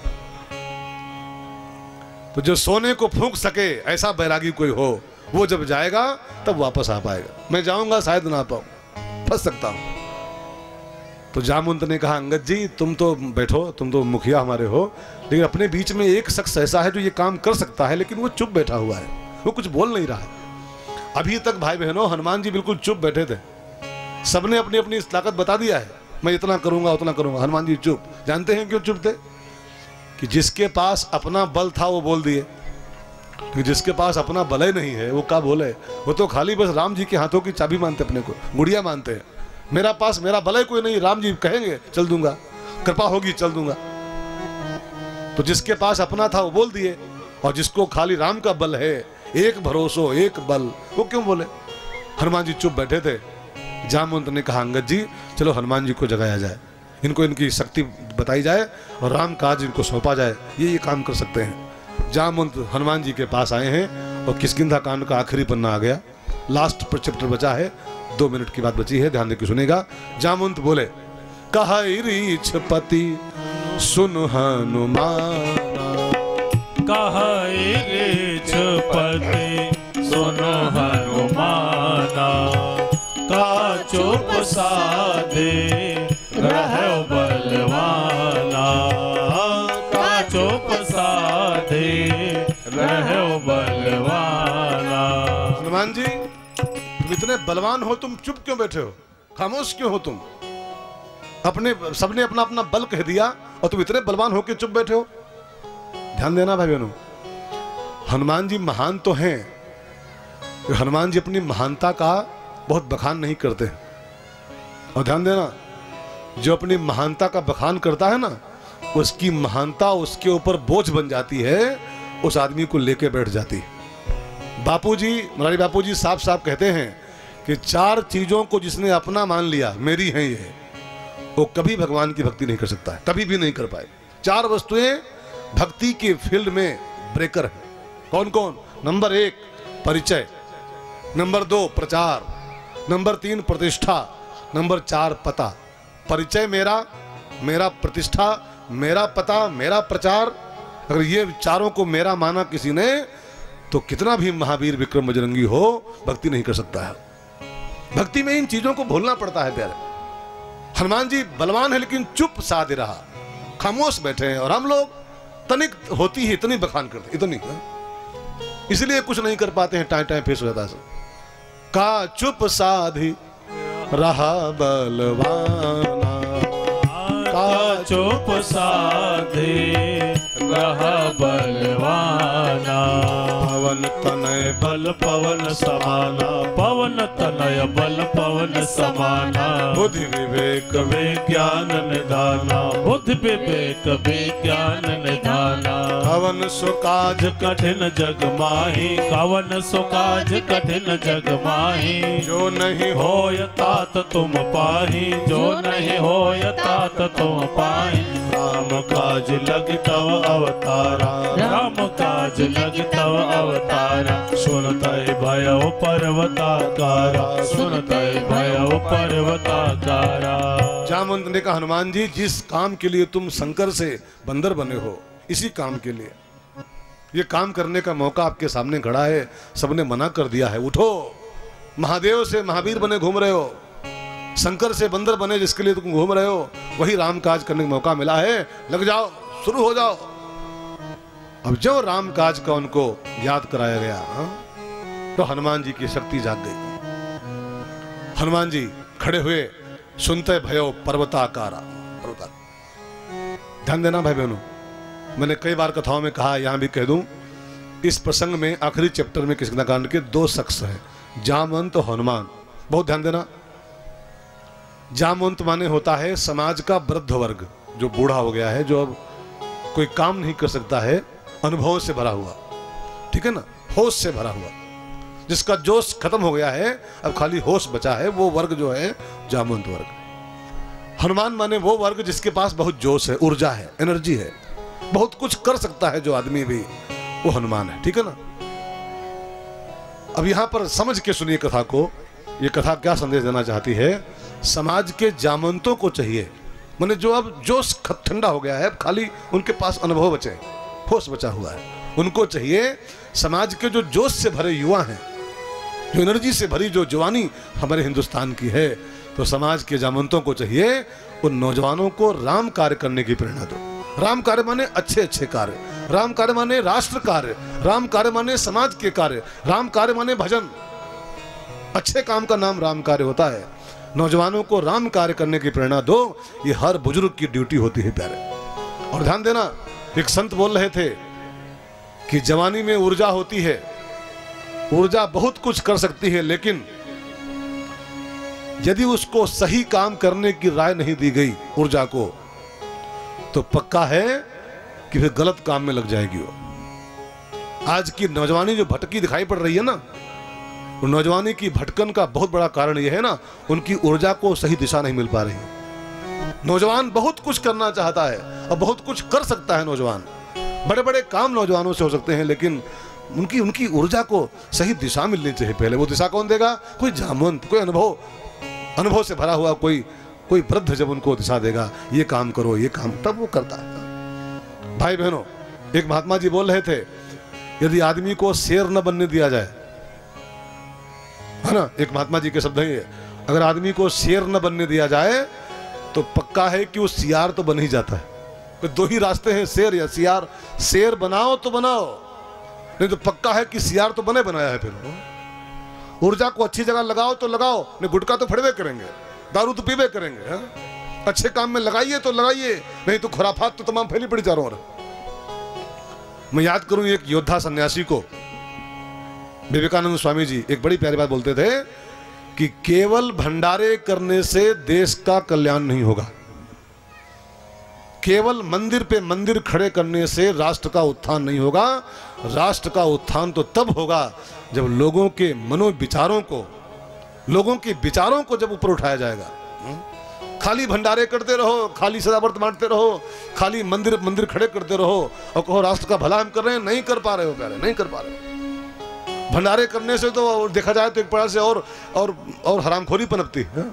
S1: तो जो सोने को फूंक सके ऐसा बैरागी कोई हो, वो जब जाएगा तब वापस आ पाएगा। मैं जाऊंगा शायद ना पाऊं, फंस सकता हूं। तो जामवंत ने कहा, अंगद जी तुम तो बैठो, तुम तो मुखिया हमारे हो, लेकिन अपने बीच में एक शख्स ऐसा है जो ये काम कर सकता है, लेकिन वो चुप बैठा हुआ है, वो कुछ बोल नहीं रहा है। अभी तक भाई बहनों हनुमान जी बिल्कुल चुप बैठे थे, सबने अपनी अपनी ताकत बता दिया है, मैं इतना करूंगा उतना करूंगा। हनुमान जी चुप। जानते हैं क्यों चुप थे? कि जिसके पास अपना बल था वो बोल दिए, कि जिसके पास अपना बल ही नहीं है वो क्या बोले। वो तो खाली बस राम जी के हाथों की चाबी मानते, अपने को गुड़िया मानते हैं। मेरा पास मेरा बल ही कोई नहीं, राम जी कहेंगे चल दूंगा, कृपा होगी चल दूंगा। तो जिसके पास अपना था वो बोल दिए, और जिसको खाली राम का बल है, एक भरोसो एक बल, वो क्यों बोले? हनुमान जी चुप बैठे थे। जामवंत ने कहा, अंगद जी चलो हनुमान जी को जगाया जाए, इनको इनकी शक्ति बताई जाए और राम काज इनको सौंपा जाए, ये काम कर सकते हैं। जामवंत हनुमान जी के पास आए हैं और किष्किंधा कांड का आखिरी पन्ना आ गया, लास्ट चैप्टर बचा है, 2 मिनट की बात बची है, ध्यान देकर सुनेगा। जामवंत बोले, कहाई रीछपति सुन हनुमान,
S2: कहाई रीछपति सुन हनुमाना। का चुप साधे रहो बलवाना, का चुप साधे रहो बलवाना।
S1: बलवान हो तुम चुप क्यों बैठे हो, खामोश क्यों हो तुम? अपने सबने अपना अपना बल कह दिया और तुम इतने बलवान होकर चुप बैठे हो। ध्यान देना भाई बहनों, हनुमान जी महान तो हैं, हनुमान जी अपनी महानता का बहुत बखान नहीं करते। और ध्यान देना, जो अपनी महानता का बखान करता है ना, उसकी महानता उसके ऊपर बोझ बन जाती है, उस आदमी को लेके बैठ जाती है। बापूजी, मुरारी बापूजी साफ साफ कहते हैं कि 4 चीजों को जिसने अपना मान लिया, मेरी है ये, वो कभी भगवान की भक्ति नहीं कर सकता है, कभी भी नहीं कर पाए। 4 वस्तुएं भक्ति के फील्ड में ब्रेकर है। कौन कौन? नंबर 1 परिचय, नंबर 2 प्रचार, नंबर 3 प्रतिष्ठा, नंबर 4 पता। परिचय मेरा, मेरा प्रतिष्ठा, मेरा पता, मेरा प्रचार, अगर ये चारों को मेरा माना किसी ने, तो कितना भी महावीर विक्रम बजरंगी हो, भक्ति नहीं कर सकता है। भक्ति में इन चीजों को भूलना पड़ता है प्यारे। हनुमान जी बलवान है लेकिन चुप साधे रहा, खामोश बैठे हैं, और हम लोग तनिक होती है इतनी बखान करते, इतनी, इसलिए कुछ नहीं कर पाते हैं, टाइम टाइम फेस हो जाता है सब। का चुप साधी रहा बलवाना,
S2: का चुप साधे रहा बलवाना,
S1: पवन तनय
S2: बल पवन समाना, पवन तनय बल पवन समाना,
S1: बुद्धि विवेक
S2: विज्ञान निधाना, बुद्धि विवेक विज्ञान निधाना,
S1: पवन सुकाज
S2: कठिन जग माही, कवन सुकाज कठिन जग माही,
S1: जो नहीं हो
S2: होय तात तुम पाही, जो नहीं होय तात तुम पाही, राम काज लग तव अवतारा, राम काज लग तव अवतारा, सुनतै भयउ पर्वताकारा, सुनतै भयउ पर्वताकारा।
S1: जामवंत ने कहा, हनुमान जी जिस काम के लिए तुम शंकर से बंदर बने हो, इसी काम के लिए ये काम करने का मौका आपके सामने खड़ा है, सबने मना कर दिया है, उठो। महादेव से महावीर बने घूम रहे हो, शंकर से बंदर बने जिसके लिए तुम घूम रहे हो, वही राम काज करने का मौका मिला है, लग जाओ, शुरू हो जाओ। अब जो राम काज का उनको याद कराया गया, तो हनुमान जी की शक्ति जाग गई। हनुमान जी खड़े हुए, सुनते भयो पर्वताकारा, ध्यान देना भाई बहनों, मैंने कई बार कथाओं में कहा, यहां भी कह दूं, इस प्रसंग में आखिरी चैप्टर में किष्किंधाकांड के 2 शख्स हैं, जामवंत और हनुमान। बहुत ध्यान देना, जामवंत माने होता है समाज का वृद्ध वर्ग, जो बूढ़ा हो गया है, जो अब कोई काम नहीं कर सकता है, अनुभव से भरा हुआ, ठीक है ना, होश से भरा हुआ, जिसका जोश खत्म हो गया है, अब खाली होश बचा है, वो वर्ग जो है जामवंत वर्ग। हनुमान माने वो वर्ग जिसके पास बहुत जोश है, ऊर्जा है, एनर्जी है, बहुत कुछ कर सकता है जो आदमी भी, वो हनुमान है, ठीक है ना। अब यहां पर समझ के सुनिए कथा को, ये कथा क्या संदेश देना चाहती है। समाज के जामवंतों को चाहिए, माने जो अब जोश ठंडा हो गया है, अब खाली उनके पास अनुभव बचे, होश बचा हुआ है, उनको चाहिए। समाज के जो जोश से भरे युवा हैं, जो एनर्जी से भरी जो जवानी हमारे हिंदुस्तान की है, तो समाज के जामवंतों को चाहिए उन नौजवानों को राम कार्य करने की प्रेरणा दो। राम कार्य माने अच्छे अच्छे कार्य, राम कार्य माने राष्ट्र कार्य, राम कार्य माने समाज के कार्य, राम कार्य माने भजन, अच्छे काम का नाम राम कार्य होता है। नौजवानों को राम कार्य करने की प्रेरणा दो, ये हर बुजुर्ग की ड्यूटी होती है प्यारे। और ध्यान देना, एक संत बोल रहे थे कि जवानी में ऊर्जा होती है, ऊर्जा बहुत कुछ कर सकती है, लेकिन यदि उसको सही काम करने की राय नहीं दी गई ऊर्जा को, तो पक्का है कि फिर गलत काम में लग जाएगी वो। आज की नौजवानी जो भटकी दिखाई पड़ रही है ना, नौजवानी की भटकन का बहुत बड़ा कारण यह है ना, उनकी ऊर्जा को सही दिशा नहीं मिल पा रही। नौजवान बहुत कुछ करना चाहता है और बहुत कुछ कर सकता है नौजवान, बड़े बड़े काम नौजवानों से हो सकते हैं, लेकिन उनकी ऊर्जा को सही दिशा मिलनी चाहिए। पहले वो दिशा कौन देगा? कोई जामवंत, कोई अनुभव से भरा हुआ कोई वृद्ध जब उनको दिशा देगा, ये काम करो, ये काम, तब वो करता है। भाई बहनों, एक महात्मा जी बोल रहे थे, यदि आदमी को शेर न बनने दिया जाए, है ना, एक महात्मा जी के शब्द है ये, अगर आदमी को शेर न बनने दिया जाए तो पक्का है कि वो सियार तो बन ही जाता है। तो 2 ही रास्ते हैं, शेर या सियार। शेर बनाओ तो बनाओ, नहीं तो पक्का है कि सियार तो बने बनाया है फिर। ऊर्जा को अच्छी जगह लगाओ तो लगाओ, नहीं गुटखा तो फड़वे करेंगे, दारू तो पीवे करेंगे। हा? अच्छे काम में लगाइए तो लगाइए, नहीं तो खुराफात तो तमाम फैली पड़ी चारों ओर। मैं याद करूं एक योद्धा सन्यासी को, विवेकानंद स्वामी जी एक बड़ी प्यारी बात बोलते थे कि केवल भंडारे करने से देश का कल्याण नहीं होगा, केवल मंदिर पे मंदिर खड़े करने से राष्ट्र का उत्थान नहीं होगा। राष्ट्र का उत्थान तो तब होगा जब लोगों के मनोविचारों को, लोगों के विचारों को जब ऊपर उठाया जाएगा। खाली भंडारे करते रहो, खाली सजावट बांटते रहो, खाली मंदिर मंदिर खड़े करते रहो और कहो राष्ट्र का भला हम कर रहे हैं, नहीं कर पा रहे हो प्यारे, नहीं कर पा रहे हो। भंडारे करने से तो देखा जाए तो एक प्रकार से और हरामखोरी पनपती है।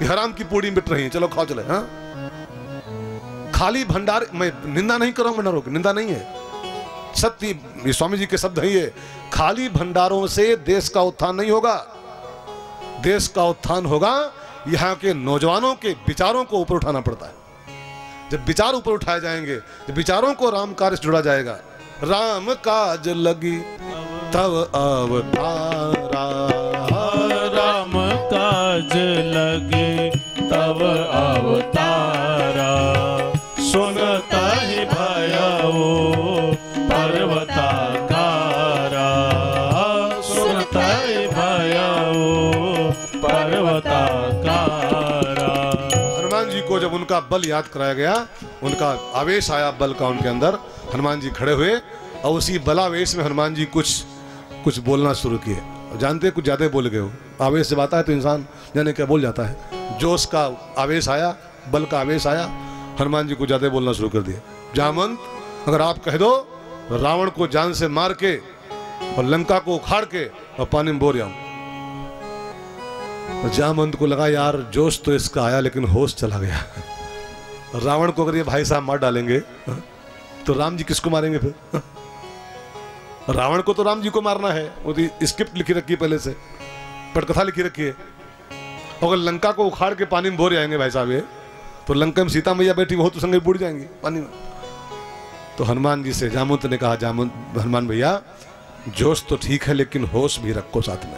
S1: ये हराम की पूड़ी मिट रही है, चलो खाओ चले। हाँ, खाली भंडारे, मैं निंदा नहीं कर रहा हूं, भंडारों की निंदा नहीं है, सत्य, ये स्वामी जी के शब्द है। ये खाली भंडारों से देश का उत्थान नहीं होगा। देश का उत्थान होगा यहाँ के नौजवानों के विचारों को ऊपर उठाना पड़ता है। जब विचार ऊपर उठाए जाएंगे, जब विचारों को राम कार्य से जुड़ा जाएगा। राम काज लगी तब अवतारा,
S2: राम काज लगे तब अवतारा, सुनता ही भयऊ पर्वताकारा, सुनता ही भयऊ पर्वताकारा।
S1: हनुमान जी को जब उनका बल याद कराया गया, उनका आवेश आया बल का उनके अंदर, हनुमान जी खड़े हुए और उसी बलावेश में हनुमान जी कुछ बोलना शुरू किए। जानते कुछ ज्यादा बोल गए हो, आवेश जब आता है तो इंसान जाने क्या बोल जाता है। जोश का आवेश आया, बल का आवेश आया, हनुमान जी को ज्यादा बोलना शुरू कर दिया। जामवंत, अगर आप कह दो रावण को जान से मार के और लंका को उखाड़ के और पानी में बो रहा हूं। जामवंत को लगा यार जोश तो इसका आया लेकिन होश चला गया। रावण को अगर ये भाई साहब मार डालेंगे तो राम जी किसको मारेंगे फिर? रावण को तो राम जी को मारना है, वो तो स्क्रिप्ट लिखी रखी है पहले से, पटकथा लिखी रखी है। अगर लंका को उखाड़ के पानी में बो आएंगे भाई साहब ये, तो लंका में सीता मैया बैठी वो तो संगे बुड़ जाएंगी पानी में। तो हनुमान जी से जामवंत ने कहा, हनुमान भैया जोश तो ठीक है लेकिन होश भी रखो साथ में।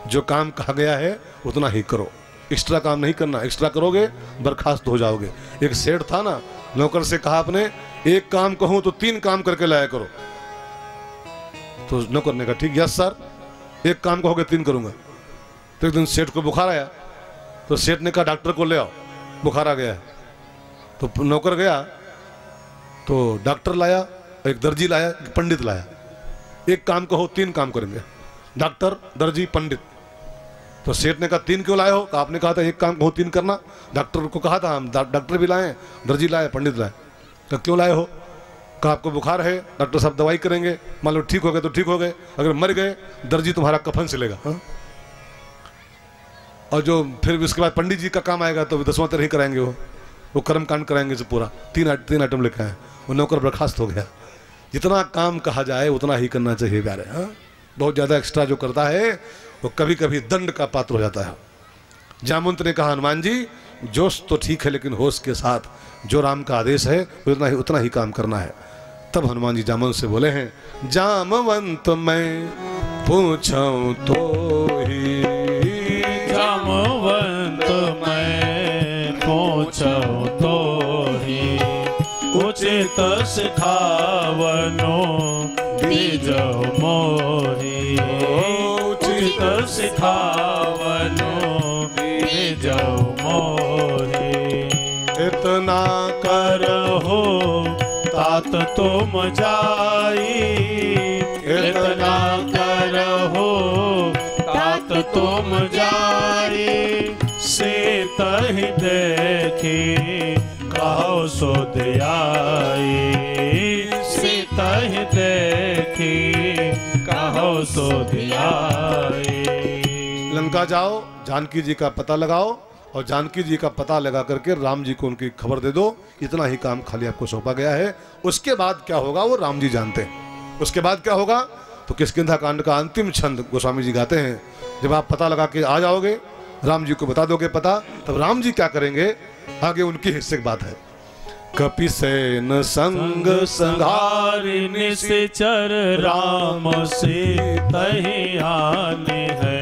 S1: जो काम कहा गया है उतना ही करो, एक्स्ट्रा काम नहीं करना। एक्स्ट्रा करोगे बर्खास्त हो जाओगे। एक सेठ था ना, नौकर से कहा अपने, एक काम कहूं तो 3 काम करके लाया करो। तो नौकर ने कहा ठीक यस सर, एक काम कहोगे 3 करूंगा। तो एक दिन सेठ को बुखार आया, तो सेठ ने कहा डॉक्टर को ले आओ, बुखार आ गया है। तो नौकर गया तो डॉक्टर लाया, एक दर्जी लाया, एक पंडित लाया। एक काम कहो 3 काम करेंगे, डॉक्टर, दर्जी, पंडित। तो सेठ ने कहा 3 क्यों लाए हो? आपने कहा था एक काम कहो 3 करना। डॉक्टर को कहा था हम डॉक्टर भी लाए, दर्जी लाए, पंडित लाए। कहा क्यों लाए हो? कहा आपको बुखार है, डॉक्टर साहब दवाई करेंगे, मान लो ठीक हो गए तो ठीक हो गए, अगर मर गए दर्जी तुम्हारा कफन सिलेगा। हाँ? और जो फिर उसके बाद पंडित जी का काम आएगा तो 10वां तरह ही कराएंगे, वो कर्म कांड कराएंगे से पूरा। 3 आइटम लिखा है। वो नौकर बर्खास्त हो गया। जितना काम कहा जाए उतना ही करना चाहिए प्यारे। हाँ, बहुत ज़्यादा एक्स्ट्रा जो करता है वो कभी कभी दंड का पात्र हो जाता है। जामवंत ने कहा हनुमान जी जोश तो ठीक है लेकिन होश के साथ जो राम का आदेश है उतना ही काम करना है। तब हनुमान जी जामवंत से बोले हैं, जामवंत मैं पूछूं तो ही,
S2: जामवंत मैं पूछूं तो ही, उचित सिखावनो दीजो मोहि, उचित सिखावनो दीजो मोहि।
S1: इतना
S2: करहो तात तुम जाई, इतना करहो तात तुम जाई, सीतहि देखी कहो सो ध्याई, सीतहि देखी कहो सो ध्याई।
S1: लंका जाओ, जानकी जी का पता लगाओ और जानकी जी का पता लगा करके राम जी को उनकी खबर दे दो। इतना ही काम खाली आपको सौंपा गया है। उसके बाद क्या होगा वो राम जी जानते हैं। उसके बाद क्या होगा तो किष्किंधा कांड का अंतिम छंद गोस्वामी जी गाते हैं। जब आप पता लगा के आ जाओगे, राम जी को बता दोगे पता, तब राम जी क्या करेंगे आगे उनकी हिस्से की बात है। कपिसेन संग
S2: संघारि निश्चर राम सीतहि आने है।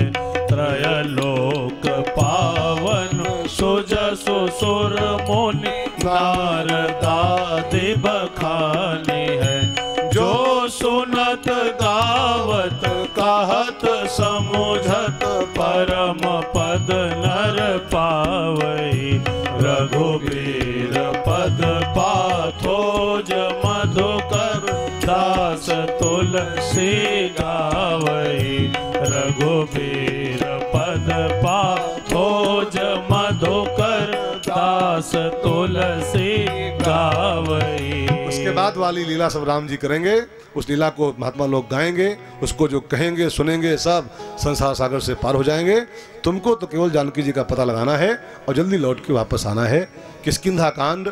S2: त्रयलोक पावन सुजसु सुर मुनि नारदादि बखाने है। जो सुनत गावत कहत समुझत परम पद नर पावई। रघुबीर पद पाथोज मधुकर दास तुलसी गावई। रघुबीर पद पाथोज मधुकर दास तुलसी गावई।
S1: उसके बाद वाली लीला सब राम जी करेंगे। उस लीला को महात्मा लोग गाएंगे, उसको जो कहेंगे सुनेंगे सब संसार सागर से पार हो जाएंगे। तुमको तो केवल जानकी जी का पता लगाना है और जल्दी लौट के वापस आना है। किष्किंधा कांड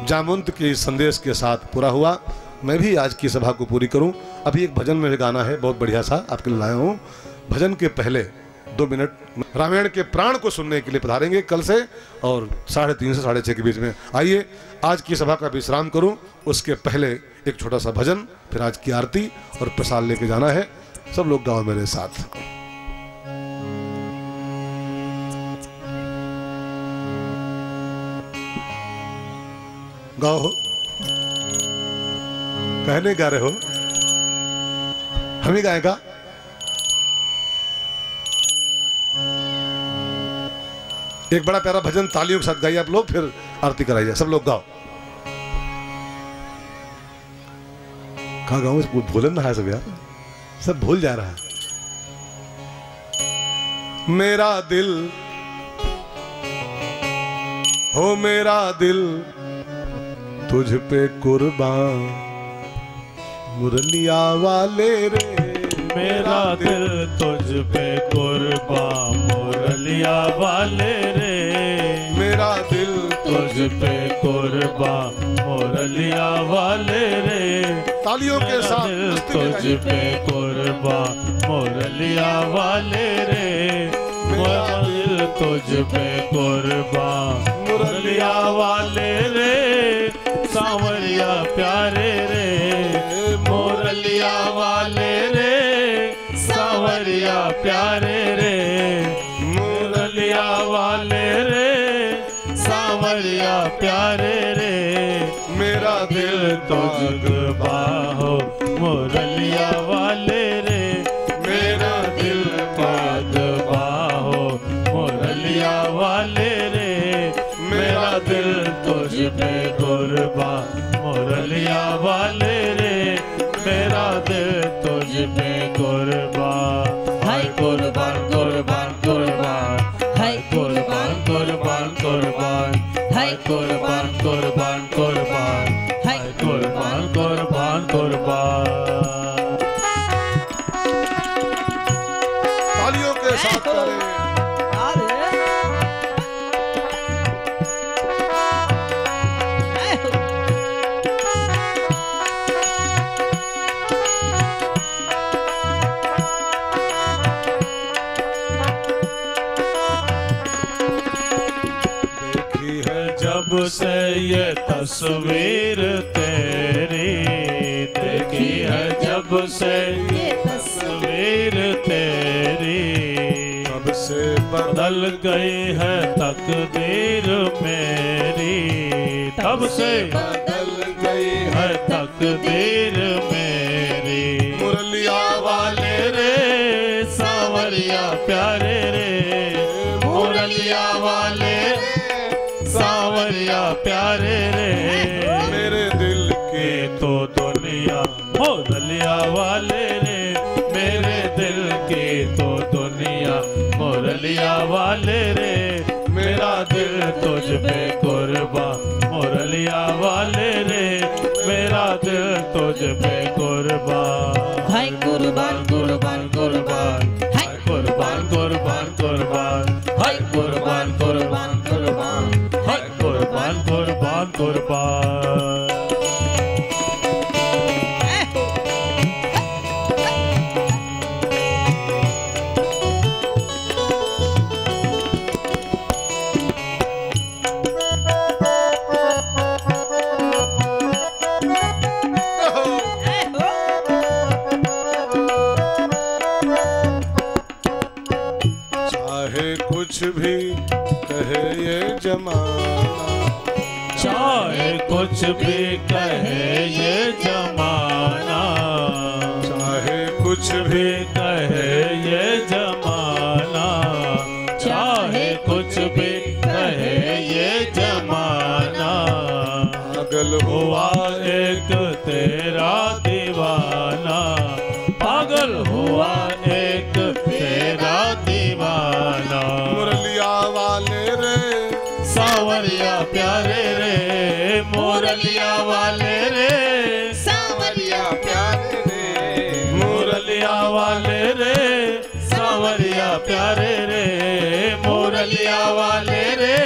S1: जामवंत के इस संदेश के साथ पूरा हुआ। मैं भी आज की सभा को पूरी करूं। अभी एक भजन में भी गाना है, बहुत बढ़िया सा आपके लिए लाया हूं। भजन के पहले 2 मिनट रामायण के प्राण को सुनने के लिए पधारेंगे कल से, और 3:30 से 6:30 के बीच में आइए। आज की सभा का विश्राम करूं, उसके पहले एक छोटा सा भजन, फिर आज की आरती और प्रसाद लेके जाना है। सब लोग गाओ मेरे साथ। गाओ हो, कहने गा रहे हो, हम ही गाएगा। एक बड़ा प्यारा भजन तालियों के साथ गाइए आप लोग, फिर आरती कराइए। सब लोग गाओ। कहाँ गाऊं? भूलन ना है सब यार, सब भूल जा रहा है। मेरा दिल हो मेरा दिल तुझ पे कुर्बान, मुरलिया वाले रे।
S2: मेरा दिल तुझ पे कुर्बान, मुरलिया वाले रे।
S1: मेरा दिल
S2: तुझ पे कुर्बान, मुरलिया वाले रे।
S1: तालियों के साथ
S2: दिल तुझ पे कुर्बान, मुरलिया वाले रे। मेरा दिल तुझ पे कुर्बान, मुरलिया वाले रे। सांवरिया प्यारे रे, मुरलिया वाले रे। सांवरिया प्यारे रे, मुरलिया वाले रे। सांवरिया प्यारे रे।
S1: मेरा
S2: दिल तुझ बाहो, मुरलिया वाले रे। मेरा दिल तुझ बाहो, मुरलिया वाले रे। मेरा दिल तुझ पे कुर्बान, मुरलिया वाले रे। मेरा दिल तुझ पे कुर्बान। हाय कुर्बान कुर्बान कुर्बान, हाय कुर्बान कुर्बान कुर्बान, हाय कुर्बान कुर्बान कुर्बान, हाय कुर्बान कुर्बान कुर्बान।
S1: तालियों के साथ करें।
S2: जब से ये तस्वीर तेरी देखी है, जब से ये तस्वीर तेरी,
S1: तब से
S2: बदल गई है तकदीर मेरी। तब से
S1: बदल गई
S2: है तकदीर मेरी।
S1: मुरलिया
S2: वाले रे, सांवरिया प्यारे रे। मुरलिया वाले, सांवरिया प्यारे रे।
S1: मेरे दिल
S2: की तो दुनिया, मुरलिया वाले रे। मेरे दिल की तो दुनिया, मुरलिया वाले रे। मेरा दिल तुझ पे कुर्बान, मुरलिया वाले रे। मेरा दिल तुझ पे कुर्बान।
S3: हाय कुर्बान कुर्बान कुर्बान,
S2: हाय कुर्बान कुर्बान कुर्बान, हाय कुर्बान कुर्बान कुर्बान, हाय कुर्बान कुर्बान कुर्बान।
S1: जमाना।
S2: चाहे कुछ भी कहे ये जमाना,
S1: चाहे कुछ भी
S2: भी कहे ये जमाना, चाहे कुछ भी कहे ये जमाना।
S1: पागल
S2: हुआ एक तेरा दीवाना, पागल हुआ एक तेरा दीवाना।
S1: मुरलिया वाले रे,
S2: सावरिया प्यारे रे, मुरलिया वाले रे,
S3: सावरिया प्यारे रे,
S2: मुरलिया वाले रे, सावरिया प्यारे रे, मुरलिया वाले रे,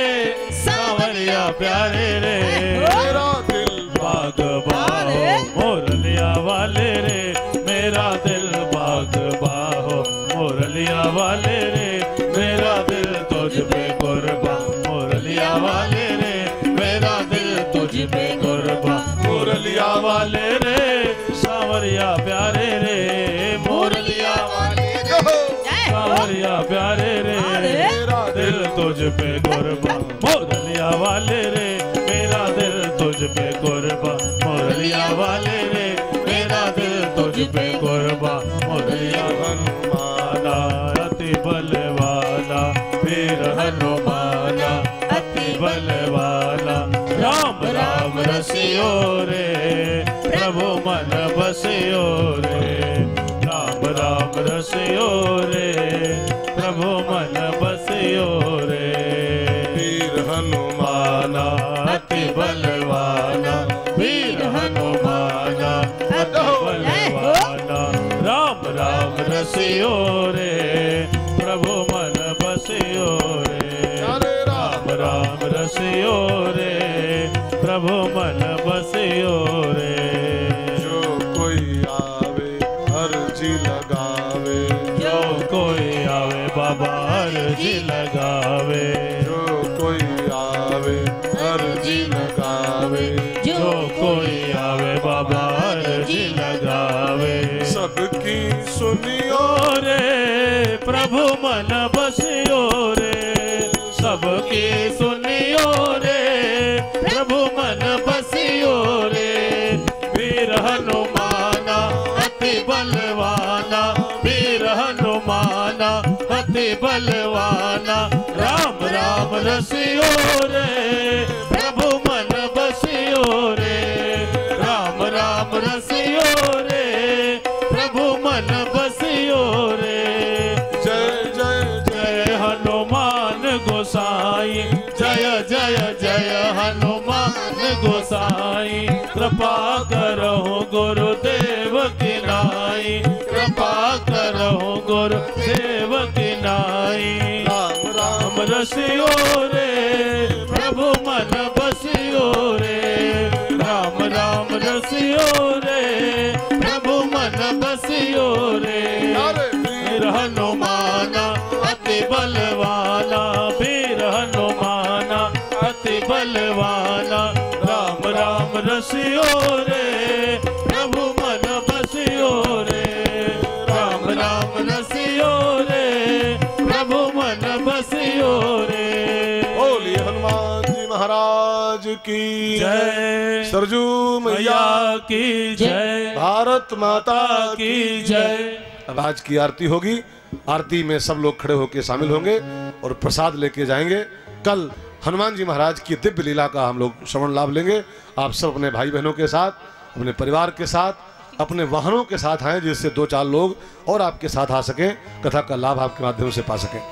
S2: सावरिया प्यारे रे।
S1: मेरा दिल
S2: बाग बाहो मुरलिया वाले रे, मेरा दिल बाग बाहो मुरलिया वाले रे, मेरा दिल तुझ पे कुर्बान मुरलिया वाले रे, मेरा दिल तुझ पे कुर्बान मुरलिया वाले रे, सावरिया प्यारे रे, मुरलिया वाले सावरिया प्यारे रे,
S1: मेरा
S2: दिल तुझ पे कुर्बान मुरलिया वाले रे, मेरा दिल तुझ पे कुर्बान मुरलिया वाले रे, मेरा दिल तुझ पे कुर्बान मुरलिया। हनुमाना अति बलवाना, वीर हनुमाना अति बलवाना, राम राम रसियो रे, प्रभु मन बसियो रे, राम राम रसियो रे, प्रभु मन बसियो रे।
S1: वीर
S2: हनुमाना अति बलवाना, वीर हनुमाना अति बलवाना, राम राम रसियो रे, प्रभु मन बसियो रे, राम राम रसियो रे, प्रभु मन बसियो रे।
S1: जो कोई आवे अर्जी लगावे,
S2: जो कोई आवे बाबा अर्जी लगावे,
S1: जो कोई आवे अर्जी लगावे,
S2: जो कोई आवे बाबा अर्जी लगावे।
S1: सबकी सुनियो
S2: रे प्रभु मन बसियो रे, सबकी सुनियो रे, प्रभु मन बसियो रे। वीर हनुमाना अति बलवाना, वीर हनुमाना अति बलवाना, राम राम रसियो रे, प्रभु मन बसियो रे, राम राम रसियो रे, प्रभु मन बसियो रे।
S1: जय जय
S2: जय हनुमान गोसाई, जय जय जय हनुमान गोसाई, कृपा करो गुरुदेव की नाई, कृपा करो गुरुदेव की नाई।
S1: राम राम
S2: रसियो रे, प्रभु मन बसियो रे, राम राम रसियो रे, प्रभु मन बसियो रे। वीर हनुमाना अति बलवाना, वीर हनुमाना अति बलवाना, राम राम रसियो रे, प्रभु मन बसियो रे, राम राम रसियो रे, प्रभु मन बसियो रे।
S1: बोली हनुमान जी महाराज की
S2: जय,
S1: सरजू मैया
S2: की जय,
S1: भारत माता
S2: की जय।
S1: अब आज की आरती होगी, आरती में सब लोग खड़े होकर शामिल होंगे और प्रसाद लेके जाएंगे। कल हनुमान जी महाराज की दिव्य लीला का हम लोग श्रवण लाभ लेंगे। आप सब अपने भाई बहनों के साथ, अपने परिवार के साथ, अपने वाहनों के साथ आए, जिससे 2-4 लोग और आपके साथ आ सकें, कथा का लाभ आपके माध्यम से पा सकें।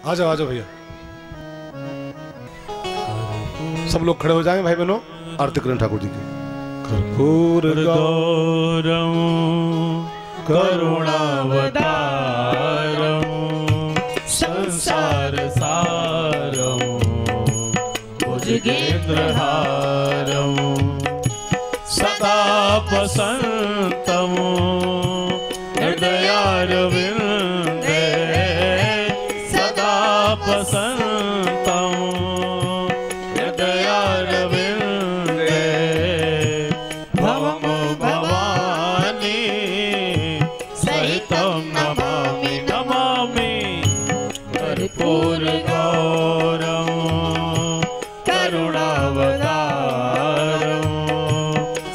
S1: आ जाओ भैया, सब लोग खड़े हो जाएं भाई बहनों, आरती करें ठाकुर जी की। कर्पूर
S2: गौरम करुणावतारम संसार सारम भुजगेन्द्रहारम सदा वसंतम हृदयारविंदे सदा वसंतम हृदयारविंदे भवम भवानी कर्पूर गौरम करुणावतारम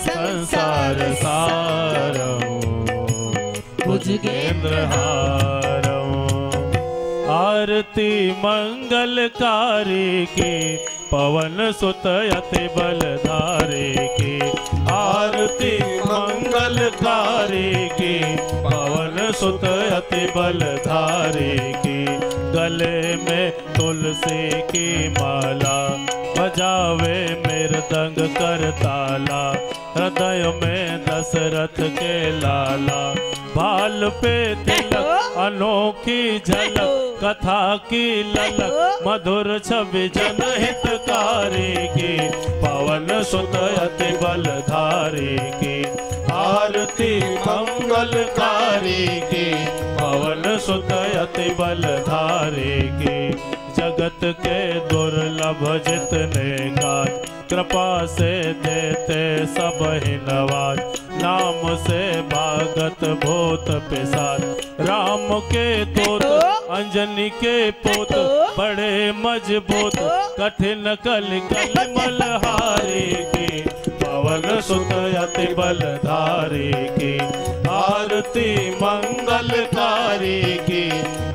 S2: संसार सारम भुजगेंद्रहारम। आरती मंगलकारी की पवन सुत अति बलधारी की। आरती मंगलकारी की पवन सुत अति बलधारी की। गले में तुलसी की माला बजावे मृदंग करताला। हृदय में दशरथ के लाला भाल पे तिलक अनोखी झलक। कथा की ललक मधुर छवि जनहितकारी की। पवन सुत अति बलधारी की। आरती मंगलकारी की पवन सुत अति बलधारी की। जगत के दुर्लभ जितने काज कृपा से देते सब ही नवाज। नाम से भागत भूत पिशाच राम के दूत अंजनी के पुत बड़े मजबूत कठिन कलि मलहारी की। पवन सुत अति बलधारी की। आरती मंगलकारी की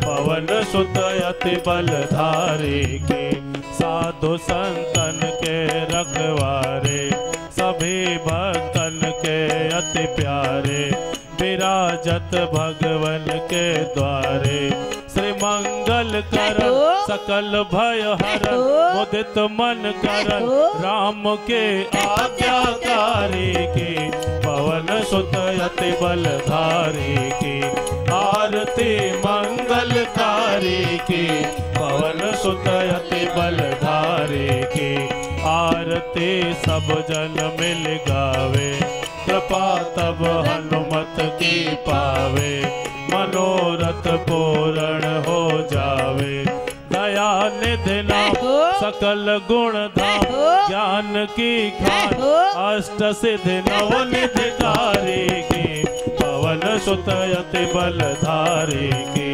S2: पवन सुत अति बलधारी की। साधु संतन के रखवारे सभी भक्तन के अति प्यारे। विराजत भगवन के द्वारे श्री मंगल करन सकल भय हरन। मुदित मन करन राम के आज्ञाकारी की। पवन सुत अति बलधारी की। आरती मंगलकारी की पवन सुत अति बलधारी की। आरती सब जन मिल गावे कृपा तब हनुमत की पावे। मनोरथ पूर्ण हो जावे दया निधि नाम सकल गुण धाम। ज्ञान की खान अष्ट सिद्धि नव निधिकारी की। पवन सुत अति बलधारी की।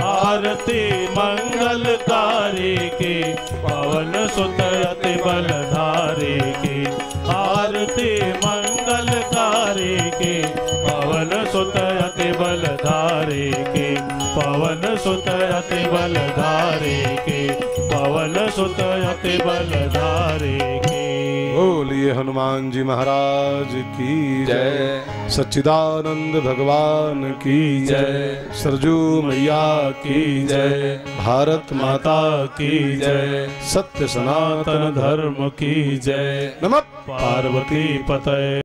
S2: आरती मंगलकारी की पवन सुत अति बलधारी की। आरती मंगलकारी की पवन सुत अति बलधारी की। पवन सुत अति बलधारी की। पवन सुत अति बलधारी की।
S1: बोलिए हनुमान जी महाराज की जय। सच्चिदानंद भगवान की जय। सरजू मैया की जय। भारत माता की जय। सत्य सनातन धर्म की जय। नमः पार्वती पतये।